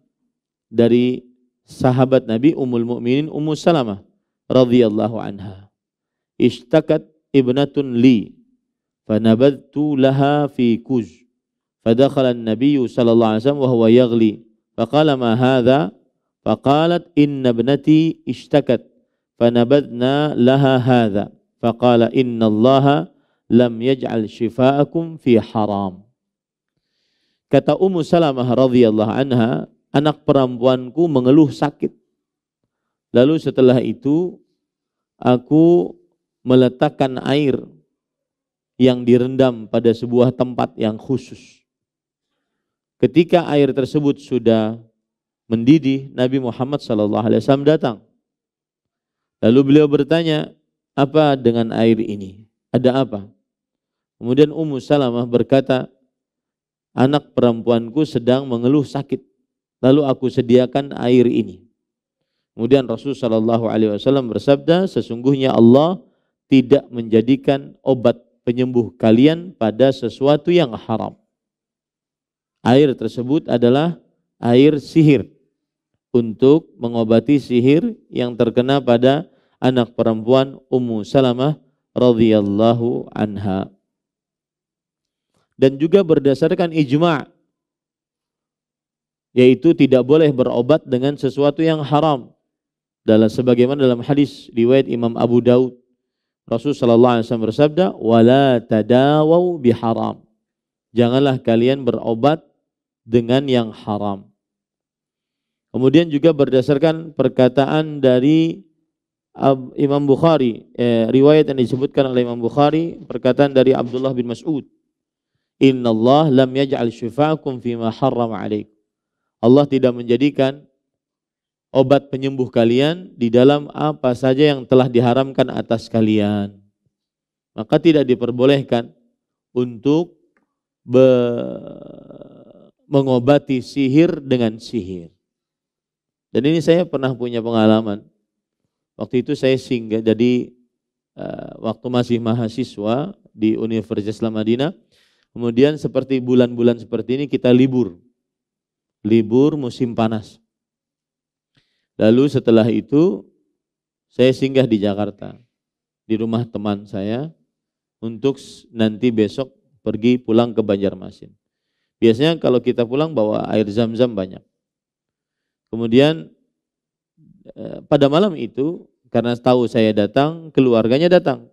dari sahabat Nabi Ummul Mukminin Ummu Salamah radhiyallahu anha. Ishtakat ibnatun li fanabadtu laha fi kuz fadakhala an-nabiy sallallahu alaihi wasallam wa huwa yaghli faqala ma hadha faqalat inna ibnati ishtakat fanabadna laha hadha faqala innallaha lam yaj'al shifaakum fi haram. Kata Ummu Salamah radhiyallahu anha, anak perempuanku mengeluh sakit. Lalu setelah itu aku meletakkan air yang direndam pada sebuah tempat yang khusus. Ketika air tersebut sudah mendidih, Nabi Muhammad SAW datang. Lalu beliau bertanya, apa dengan air ini? Ada apa? Kemudian Ummu Salamah berkata, anak perempuanku sedang mengeluh sakit. Lalu aku sediakan air ini. Kemudian Rasulullah SAW bersabda, sesungguhnya Allah tidak menjadikan obat penyembuh kalian pada sesuatu yang haram. Air tersebut adalah air sihir untuk mengobati sihir yang terkena pada anak perempuan Ummu Salamah radhiyallahu anha. Dan juga berdasarkan ijma', yaitu tidak boleh berobat dengan sesuatu yang haram. Sebagaimana dalam hadis riwayat Imam Abu Daud, Rasulullah SAW bersabda, wala tadawau biharam. Janganlah kalian berobat dengan yang haram. Kemudian juga berdasarkan perkataan dari Imam Bukhari, riwayat yang disebutkan oleh Imam Bukhari, perkataan dari Abdullah bin Mas'ud, Innallah lam yaj'al syifaakum fima harrama alaikum. Allah tidak menjadikan obat penyembuh kalian di dalam apa saja yang telah diharamkan atas kalian. Maka tidak diperbolehkan untuk mengobati sihir dengan sihir. Dan ini saya pernah punya pengalaman. Waktu itu saya singgah, jadi waktu masih mahasiswa di Universitas Islam Madinah. Kemudian seperti bulan-bulan seperti ini kita libur musim panas. Lalu setelah itu saya singgah di Jakarta, di rumah teman saya untuk nanti besok pergi pulang ke Banjarmasin. Biasanya kalau kita pulang bawa air zam-zam banyak. Kemudian pada malam itu karena tahu saya datang, keluarganya datang.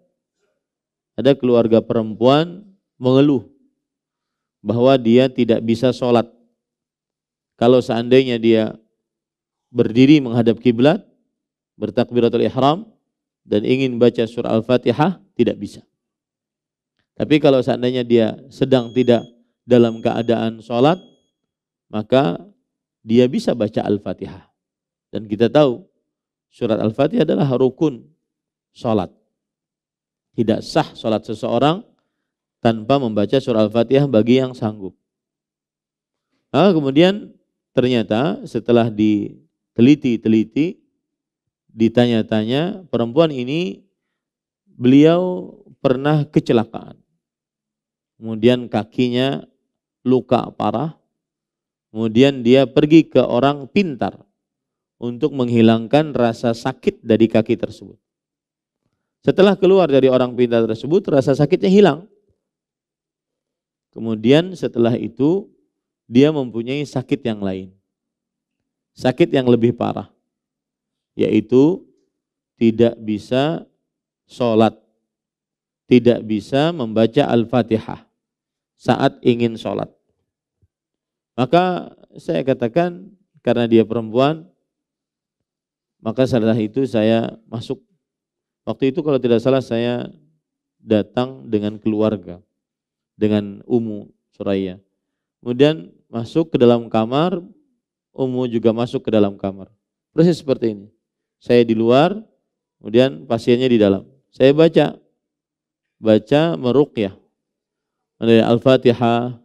Ada keluarga perempuan mengeluh bahwa dia tidak bisa sholat. Kalau seandainya dia berdiri menghadap kiblat, bertakbiratul ihram, dan ingin baca surah Al-Fatihah, tidak bisa. Tapi kalau seandainya dia sedang tidak dalam keadaan sholat, maka dia bisa baca Al-Fatihah. Dan kita tahu, surat Al-Fatihah adalah rukun sholat. Tidak sah sholat seseorang tanpa membaca surah Al-Fatihah bagi yang sanggup. Nah, kemudian ternyata setelah diteliti, ditanya-tanya, perempuan ini beliau pernah kecelakaan. Kemudian kakinya luka parah. Kemudian dia pergi ke orang pintar untuk menghilangkan rasa sakit dari kaki tersebut. Setelah keluar dari orang pintar tersebut, rasa sakitnya hilang. Kemudian setelah itu dia mempunyai sakit yang lain. Sakit yang lebih parah. Yaitu tidak bisa sholat. Tidak bisa membaca Al-Fatihah saat ingin sholat. Maka saya katakan karena dia perempuan, maka setelah itu saya masuk. Waktu itu kalau tidak salah saya datang dengan keluarga, dengan Ummu Suraya. Kemudian masuk ke dalam kamar, Ummu juga masuk ke dalam kamar. Persis seperti ini. Saya di luar, kemudian pasiennya di dalam. Saya baca meruqyah. Dari Al-Fatihah,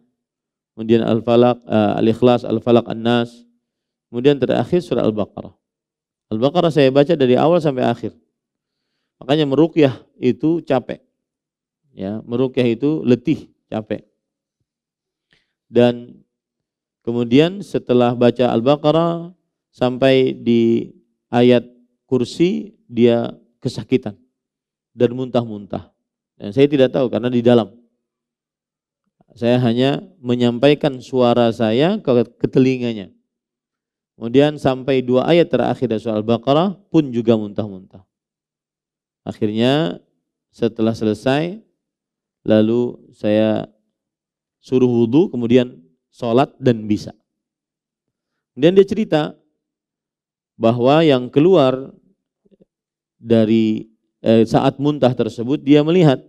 kemudian Al-Falaq, Al-Ikhlas, Al-Falaq, An-Nas, kemudian terakhir surah Al-Baqarah. Al-Baqarah saya baca dari awal sampai akhir. Makanya meruqyah itu capek. Ya, meruqyah itu letih, capek. Dan kemudian setelah baca Al-Baqarah sampai di ayat kursi dia kesakitan dan muntah-muntah. Dan saya tidak tahu karena di dalam. Saya hanya menyampaikan suara saya ke telinganya. Kemudian sampai 2 ayat terakhir dari surah Al-Baqarah pun juga muntah-muntah. Akhirnya setelah selesai, lalu saya suruh wudhu, kemudian sholat dan bisa. Kemudian dia cerita bahwa yang keluar dari saat muntah tersebut, dia melihat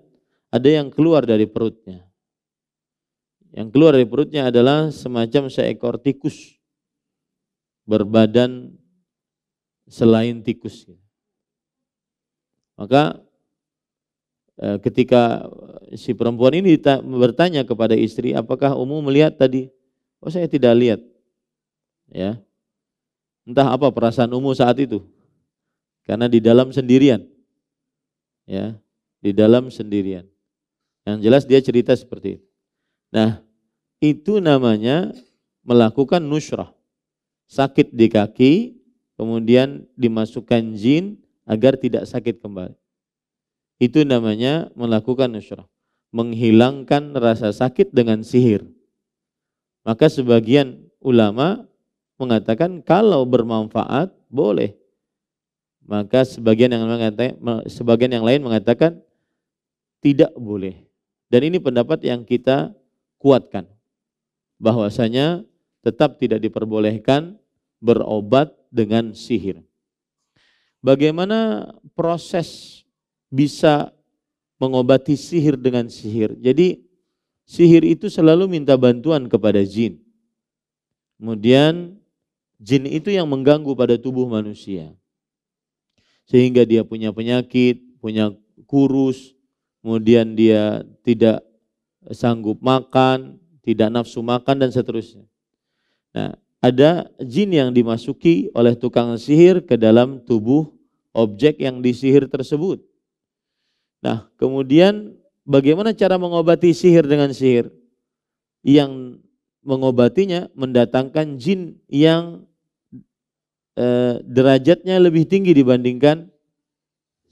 ada yang keluar dari perutnya. Yang keluar dari perutnya adalah semacam seekor tikus berbadan selain tikus. Maka ketika si perempuan ini bertanya kepada istri, apakah Ummu melihat tadi? Oh, saya tidak lihat. Ya. Entah apa perasaan Ummu saat itu. Karena di dalam sendirian. Ya, di dalam sendirian. Yang jelas dia cerita seperti itu. Nah, itu namanya melakukan nusyrah. Sakit di kaki, kemudian dimasukkan jin agar tidak sakit kembali. Itu namanya melakukan nusyrah. Menghilangkan rasa sakit dengan sihir. Maka sebagian ulama mengatakan kalau bermanfaat boleh. Maka sebagian yang lain mengatakan tidak boleh. Dan ini pendapat yang kita kuatkan. Bahwasanya tetap tidak diperbolehkan berobat dengan sihir. Bagaimana proses bisa mengobati sihir dengan sihir? Jadi sihir itu selalu minta bantuan kepada jin. Kemudian jin itu yang mengganggu pada tubuh manusia. Sehingga dia punya penyakit, punya kurus, kemudian dia tidak sanggup makan, tidak nafsu makan dan seterusnya. Nah, ada jin yang dimasuki oleh tukang sihir ke dalam tubuh objek yang disihir tersebut. Nah, kemudian bagaimana cara mengobati sihir dengan sihir? Yang mengobatinya mendatangkan jin yang derajatnya lebih tinggi dibandingkan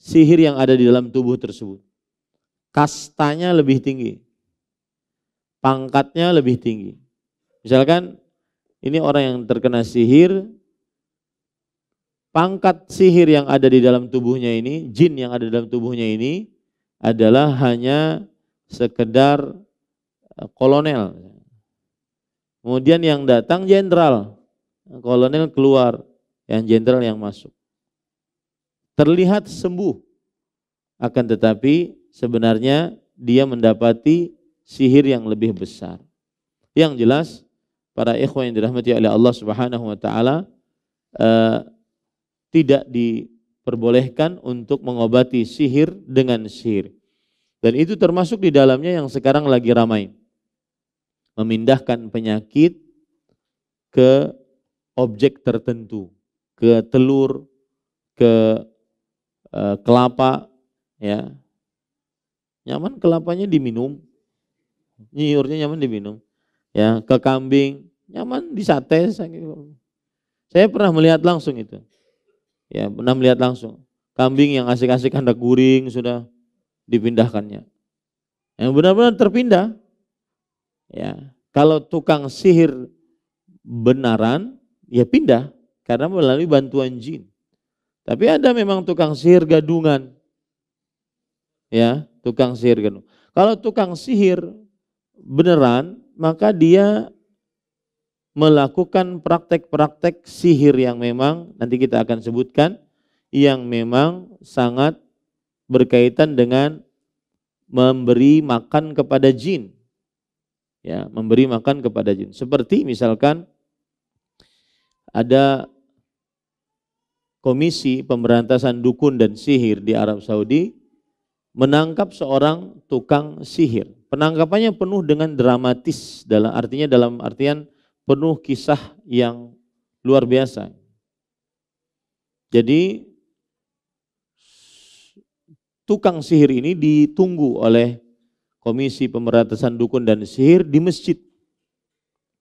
sihir yang ada di dalam tubuh tersebut. Kastanya lebih tinggi, pangkatnya lebih tinggi. Misalkan ini orang yang terkena sihir, pangkat sihir yang ada di dalam tubuhnya ini, jin yang ada di dalam tubuhnya ini adalah hanya sekedar kolonel. Kemudian yang datang jenderal, kolonel keluar, yang jenderal yang masuk. Terlihat sembuh, akan tetapi sebenarnya dia mendapati sihir yang lebih besar. Yang jelas, para ikhwan yang dirahmati oleh Allah Subhanahu wa taala, tidak diperbolehkan untuk mengobati sihir dengan sihir. Dan itu termasuk di dalamnya yang sekarang lagi ramai. Memindahkan penyakit ke objek tertentu, ke telur, ke kelapa, ya. Nyaman kelapanya diminum, nyiurnya nyaman diminum. Ya, ke kambing, nyaman di sate. Saya pernah melihat langsung itu. Ya, pernah melihat langsung. Kambing yang asik-asik hendak guring sudah dipindahkannya. Yang benar-benar terpindah. Ya, kalau tukang sihir benaran, ya pindah karena melalui bantuan jin. Tapi ada memang tukang sihir gadungan. Ya, tukang sihir gadungan. Kalau tukang sihir beneran, maka dia melakukan praktek-praktek sihir yang memang nanti kita akan sebutkan, yang memang sangat berkaitan dengan memberi makan kepada jin. Ya, memberi makan kepada jin. Seperti misalkan ada Komisi Pemberantasan Dukun dan Sihir di Arab Saudi menangkap seorang tukang sihir. Penangkapannya penuh dengan dramatis, dalam artian penuh kisah yang luar biasa. Jadi tukang sihir ini ditunggu oleh Komisi Pemberantasan Dukun dan Sihir di masjid.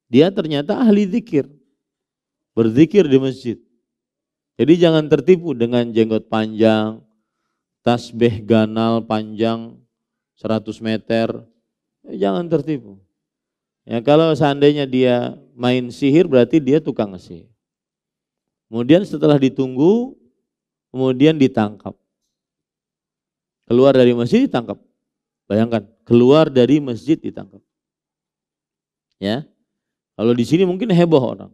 Dia ternyata ahli zikir, berzikir di masjid. Jadi jangan tertipu dengan jenggot panjang, tasbih ganal panjang 100 meter, jangan tertipu. Ya, kalau seandainya dia main sihir berarti dia tukang sihir. Kemudian setelah ditunggu, kemudian ditangkap. Keluar dari masjid ditangkap. Bayangkan, keluar dari masjid ditangkap. Ya. Kalau di sini mungkin heboh orang.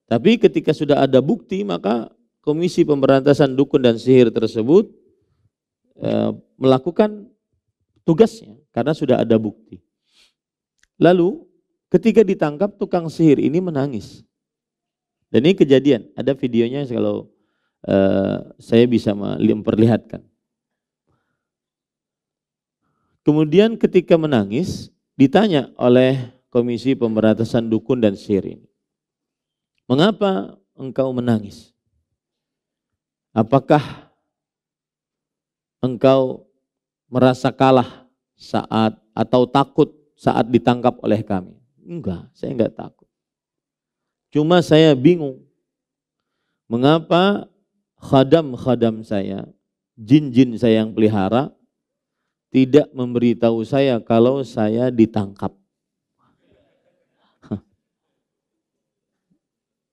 Tapi ketika sudah ada bukti, maka Komisi Pemberantasan Dukun dan Sihir tersebut melakukan tugasnya karena sudah ada bukti. Lalu ketika ditangkap, tukang sihir ini menangis. Dan ini kejadian, ada videonya kalau saya bisa memperlihatkan. Kemudian ketika menangis, ditanya oleh Komisi Pemberantasan Dukun dan Sihir ini, mengapa engkau menangis? Apakah engkau merasa kalah saat atau takut saat ditangkap oleh kami? Enggak, saya enggak takut. Cuma saya bingung, mengapa khadam-khadam saya, jin-jin saya yang pelihara, tidak memberitahu saya kalau saya ditangkap.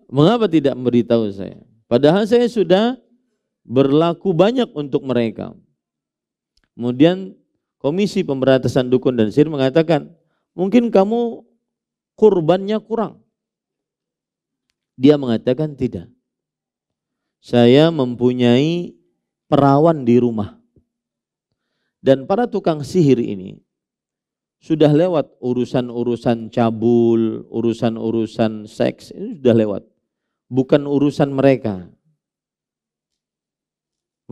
Mengapa tidak memberitahu saya? Padahal saya sudah berlaku banyak untuk mereka. Kemudian Komisi Pemberantasan Dukun dan Sihir mengatakan, mungkin kamu kurbannya kurang. Dia mengatakan tidak. Saya mempunyai perawan di rumah. Dan para tukang sihir ini sudah lewat urusan-urusan cabul, urusan-urusan seks, ini sudah lewat. Bukan urusan mereka.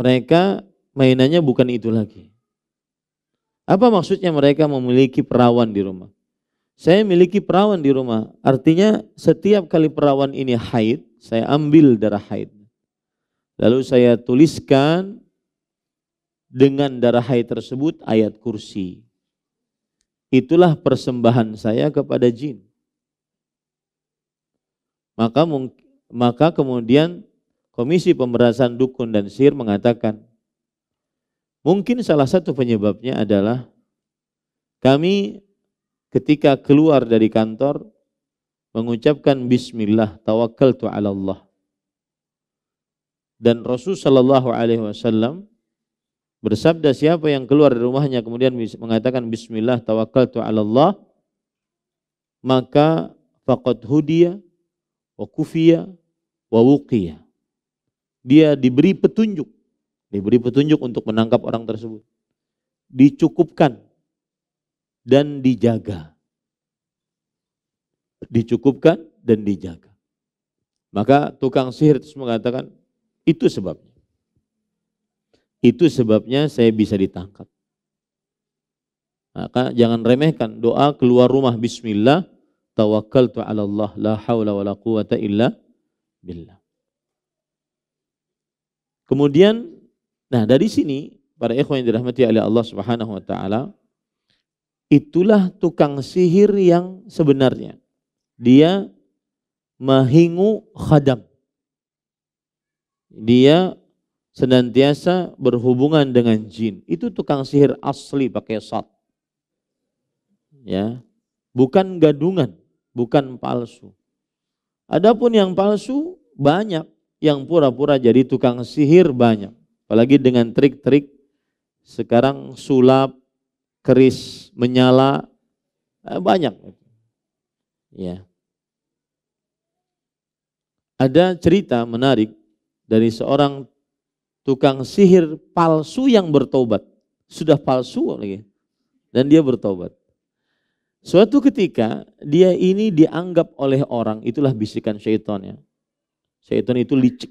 Mereka mainannya bukan itu lagi. Apa maksudnya mereka memiliki perawan di rumah? Saya memiliki perawan di rumah, artinya setiap kali perawan ini haid, saya ambil darah haid. Lalu saya tuliskan dengan darah haid tersebut ayat kursi. Itulah persembahan saya kepada jin. Maka kemudian Komisi Pemberantasan Dukun dan Sihir mengatakan, mungkin salah satu penyebabnya adalah kami ketika keluar dari kantor mengucapkan bismillah tawakkaltu ala Allah. Dan Rasul sallallahu alaihi wasallam bersabda, siapa yang keluar dari rumahnya kemudian mengatakan bismillah tawakkaltu ala Allah, maka faqad hudiya wa kufiya wa wuqiya. Dia diberi petunjuk untuk menangkap orang tersebut. Dicukupkan dan dijaga. Dicukupkan dan dijaga. Maka tukang sihir terus mengatakan, itu sebabnya. Itu sebabnya saya bisa ditangkap. Maka jangan remehkan doa keluar rumah bismillah tawakkaltu ala Allah la haula wala quwata illa billah. Kemudian, nah dari sini para ikhwan yang dirahmati oleh Allah Subhanahu wa taala, itulah tukang sihir yang sebenarnya. Dia mahingu khadam. Dia senantiasa berhubungan dengan jin. Itu tukang sihir asli pakai shad. Ya. Bukan gadungan, bukan palsu. Adapun yang palsu banyak, yang pura-pura jadi tukang sihir banyak. Apalagi dengan trik-trik sekarang sulap, keris menyala, banyak. Ya. Ada cerita menarik dari seorang tukang sihir palsu yang bertobat. Sudah palsu lagi. Dan dia bertobat. Suatu ketika dia ini dianggap oleh orang, itulah bisikan syaitan ya. Syaitan itu licik.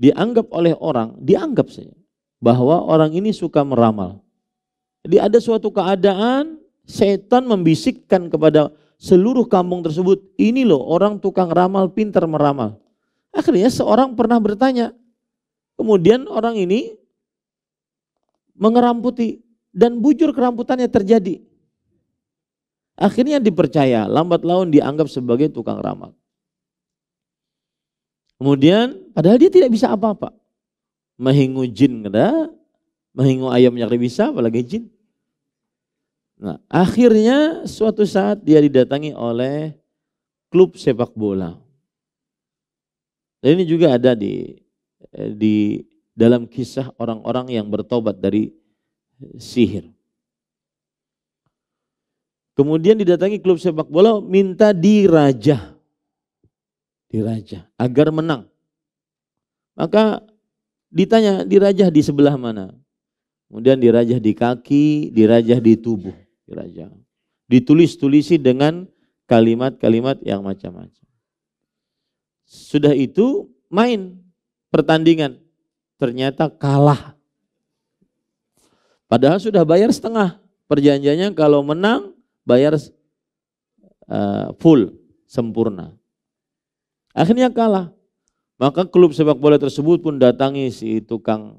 Dianggap oleh orang, dianggap saja bahwa orang ini suka meramal. Jadi ada suatu keadaan syaitan membisikkan kepada seluruh kampung tersebut, ini loh orang tukang ramal, pintar meramal. Akhirnya seorang pernah bertanya, kemudian orang ini mengeramputi dan bujur keramputannya terjadi. Akhirnya dipercaya, lambat laun dianggap sebagai tukang ramal. Kemudian padahal dia tidak bisa apa-apa. Mahingu jin kada, mahingu ayam yang bisa, apalagi jin. Nah, akhirnya suatu saat dia didatangi oleh klub sepak bola. Dan ini juga ada di dalam kisah orang-orang yang bertobat dari sihir. Kemudian didatangi klub sepak bola minta dirajah agar menang. Maka ditanya dirajah di sebelah mana? Kemudian dirajah di kaki, dirajah di tubuh, dirajah. Ditulis-tulisi dengan kalimat-kalimat yang macam-macam. Sudah itu main pertandingan, ternyata kalah. Padahal sudah bayar setengah. Perjanjiannya kalau menang bayar full, sempurna. Akhirnya kalah. Maka klub sepak bola tersebut pun datangi si tukang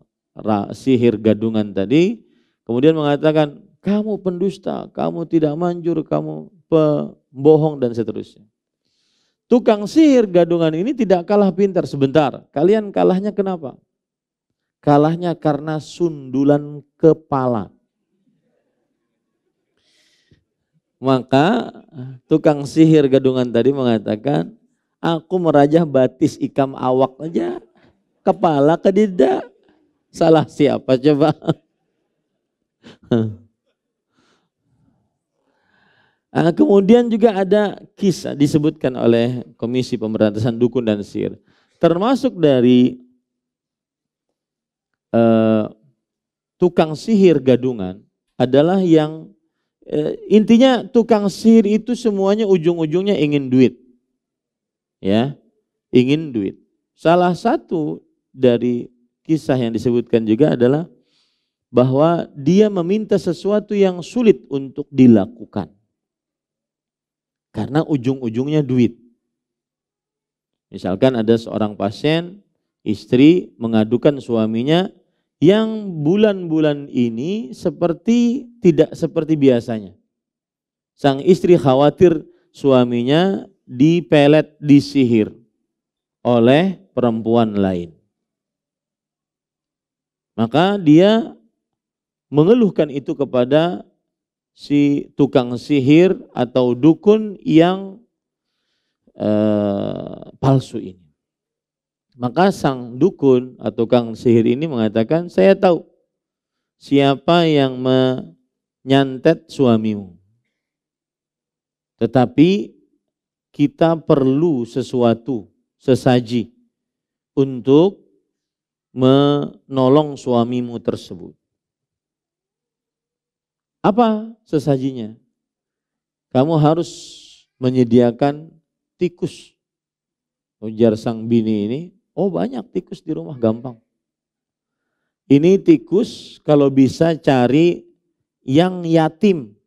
sihir gadungan tadi. Kemudian mengatakan, kamu pendusta, kamu tidak manjur, kamu pembohong dan seterusnya. Tukang sihir gadungan ini tidak kalah pintar. Sebentar, kalian kalahnya kenapa? Kalahnya karena sundulan kepala. Maka tukang sihir gadungan tadi mengatakan, aku merajah batis ikam awak aja, kepala tidak. Salah siapa coba? Kemudian juga ada kisah disebutkan oleh Komisi Pemberantasan Dukun dan Sihir. Termasuk dari tukang sihir gadungan adalah yang intinya tukang sihir itu semuanya ujung-ujungnya ingin duit. Ya, ingin duit. Salah satu dari kisah yang disebutkan juga adalah bahwa dia meminta sesuatu yang sulit untuk dilakukan. Karena ujung-ujungnya duit. Misalkan ada seorang pasien, istri mengadukan suaminya yang bulan-bulan ini tidak seperti biasanya. Sang istri khawatir suaminya dipelet, disihir oleh perempuan lain. Maka dia mengeluhkan itu kepada si tukang sihir atau dukun yang palsu ini. Maka sang dukun atau tukang sihir ini mengatakan, saya tahu siapa yang menyantet suamimu. Tetapi kita perlu sesaji untuk menolong suamimu tersebut. Apa sesajinya? Kamu harus menyediakan tikus. Ujar sang bini ini, oh banyak tikus di rumah, gampang. Ini tikus kalau bisa cari yang yatim.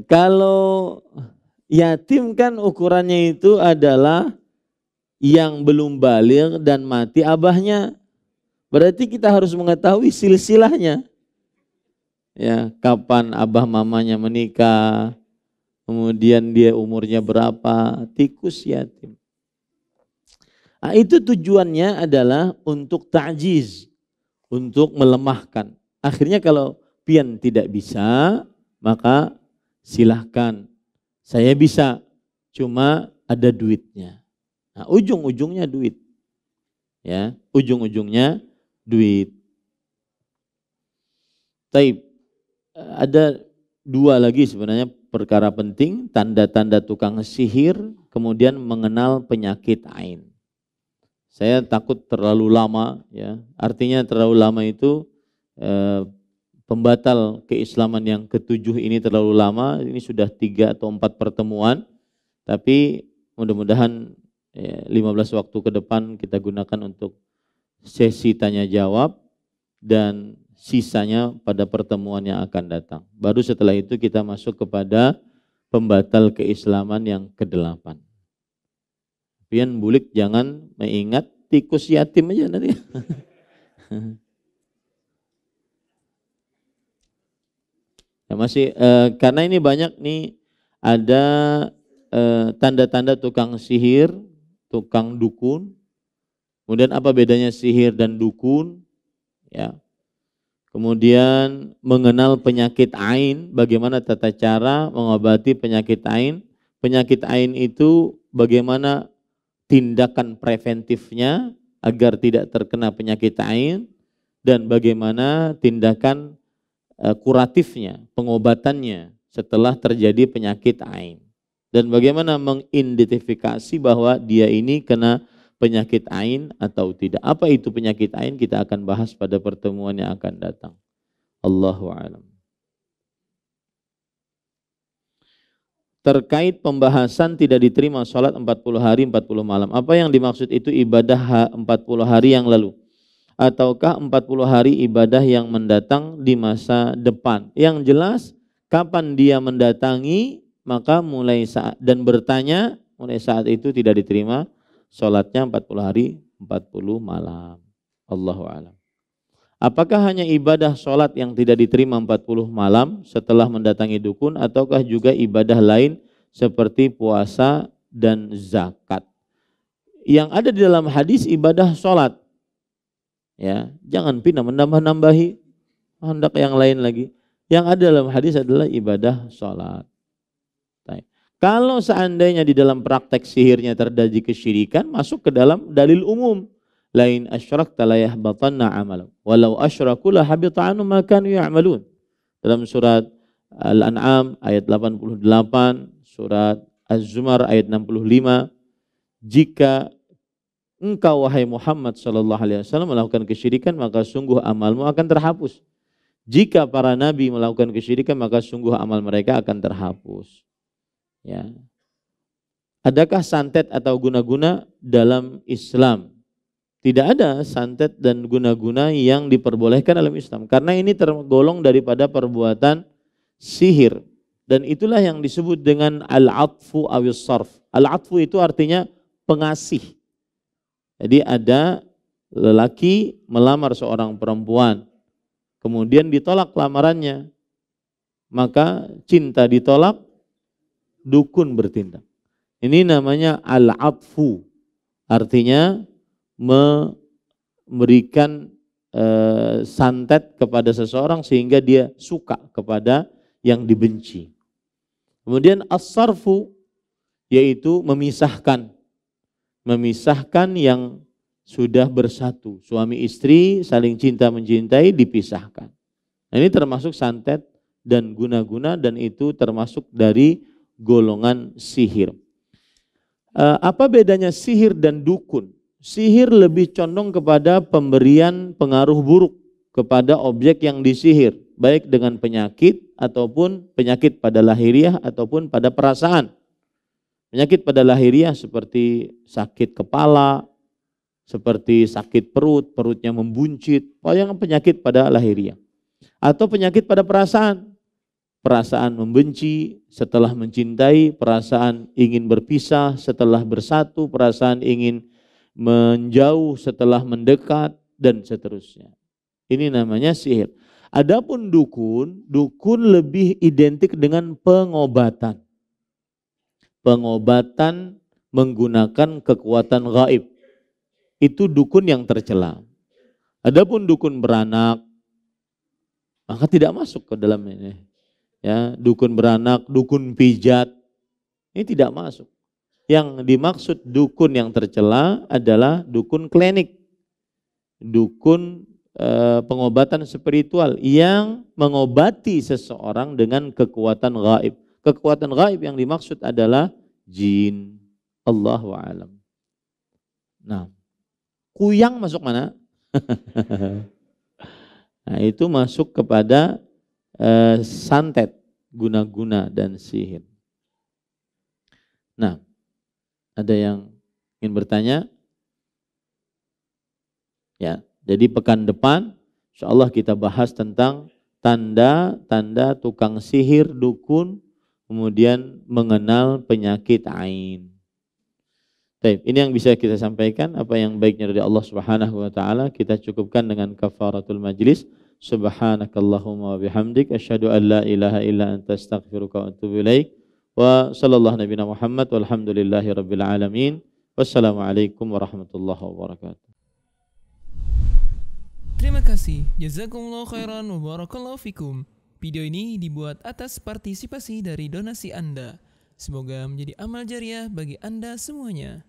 Kalau yatim kan ukurannya itu adalah yang belum baligh dan mati abahnya. Berarti kita harus mengetahui silsilahnya. Ya, kapan abah mamanya menikah, kemudian dia umurnya berapa, tikus yatim. Nah, itu tujuannya adalah untuk ta'jiz, untuk melemahkan. Akhirnya kalau pian tidak bisa, maka silahkan. Saya bisa, cuma ada duitnya. Nah, ujung-ujungnya duit. Ya, ujung-ujungnya duit. Taib. Ada dua lagi sebenarnya perkara penting, tanda-tanda tukang sihir, kemudian mengenal penyakit ain. Saya takut terlalu lama, ya. Artinya terlalu lama itu pembatal keislaman yang ketujuh ini terlalu lama. Ini sudah 3 atau 4 pertemuan, tapi mudah-mudahan 15 waktu ke depan kita gunakan untuk sesi tanya jawab dan sisanya pada pertemuan yang akan datang. Baru setelah itu kita masuk kepada pembatal keislaman yang ke-8. Pian bulik jangan mengingat tikus yatim aja nanti. Ya masih karena ini banyak nih ada tanda-tanda tukang sihir, tukang dukun Kemudian apa bedanya sihir dan dukun? Ya. Kemudian mengenal penyakit ain, bagaimana tata cara mengobati penyakit ain. Penyakit ain itu bagaimana tindakan preventifnya agar tidak terkena penyakit ain, dan bagaimana tindakan kuratifnya, pengobatannya setelah terjadi penyakit ain. Dan bagaimana mengidentifikasi bahwa dia ini kena penyakit ain atau tidak. Apa itu penyakit ain? Kita akan bahas pada pertemuan yang akan datang. Allahu a'lam. Terkait pembahasan tidak diterima sholat 40 hari 40 malam. Apa yang dimaksud itu ibadah 40 hari yang lalu? Ataukah 40 hari ibadah yang mendatang di masa depan? Yang jelas kapan dia mendatangi, maka mulai saat dan bertanya, mulai saat itu tidak diterima sholatnya 40 hari 40 malam. Allahu a'lam. Apakah hanya ibadah sholat yang tidak diterima 40 malam setelah mendatangi dukun, ataukah juga ibadah lain seperti puasa dan zakat? Yang ada di dalam hadis ibadah sholat. Ya, jangan pindah menambah-nambahi hendak yang lain lagi. Yang ada dalam hadis adalah ibadah sholat. Kalau seandainya di dalam praktek sihirnya terjadi kesyirikan, masuk ke dalam dalil umum. Lain asyrakta la yahbatanna amalu walau asyraku la habita anhum ma kanu ya'malun. Dalam surat Al-An'am ayat 88, surat Az-Zumar ayat 65, jika engkau wahai Muhammad sallallahu alaihi wasallam melakukan kesyirikan, maka sungguh amalmu akan terhapus. Jika para nabi melakukan kesyirikan, maka sungguh amal mereka akan terhapus. Ya. Adakah santet atau guna-guna dalam Islam? Tidak ada santet dan guna-guna yang diperbolehkan dalam Islam, karena ini tergolong daripada perbuatan sihir, dan itulah yang disebut dengan al-atfu awis sarf. Al-atfu itu artinya pengasih. Jadi ada lelaki melamar seorang perempuan, kemudian ditolak lamarannya, maka cinta ditolak, dukun bertindak. Ini namanya al-atfu, artinya memberikan santet kepada seseorang sehingga dia suka kepada yang dibenci. Kemudian as-sarfu, yaitu memisahkan yang sudah bersatu, suami istri saling cinta mencintai dipisahkan. Nah, ini termasuk santet dan guna-guna, dan itu termasuk dari golongan sihir. Apa bedanya sihir dan dukun? Sihir lebih condong kepada pemberian pengaruh buruk kepada objek yang disihir, baik dengan penyakit ataupun penyakit pada lahiriah ataupun pada perasaan. Penyakit pada lahiriah seperti sakit kepala, seperti sakit perut, perutnya membuncit, yang penyakit pada lahiriah. Atau penyakit pada perasaan, perasaan membenci setelah mencintai, perasaan ingin berpisah setelah bersatu, perasaan ingin menjauh setelah mendekat, dan seterusnya. Ini namanya sihir. Adapun dukun lebih identik dengan pengobatan. Pengobatan menggunakan kekuatan gaib. Itu dukun yang tercela. Adapun dukun beranak, maka tidak masuk ke dalam ini. Ya, dukun beranak, dukun pijat, ini tidak masuk. Yang dimaksud dukun yang tercela adalah dukun klinik, dukun pengobatan spiritual yang mengobati seseorang dengan kekuatan gaib. Kekuatan gaib yang dimaksud adalah jin. Allahu a'lam. Nah, kuyang masuk mana? Nah, itu masuk kepada santet, guna-guna dan sihir. Nah, ada yang ingin bertanya? Ya, jadi pekan depan insyaallah kita bahas tentang tanda-tanda tukang sihir, dukun, kemudian mengenal penyakit ain. Baik, ini yang bisa kita sampaikan. Apa yang baiknya dari Allah Subhanahu wa taala, kita cukupkan dengan kafaratul majlis. Subhanakallahumma wa bihamdik asyhadu an la ilaha illa anta astaghfiruka wa atubu ilaik. Wa sallallahu nabiyana Muhammad walhamdulillahi rabbil alamin. Wassalamualaikum warahmatullahi wabarakatuh. kasih. Jazakumullah khairan wa barakallahu fikum. Video ini dibuat atas partisipasi dari donasi Anda. Semoga menjadi amal jariah bagi Anda semuanya.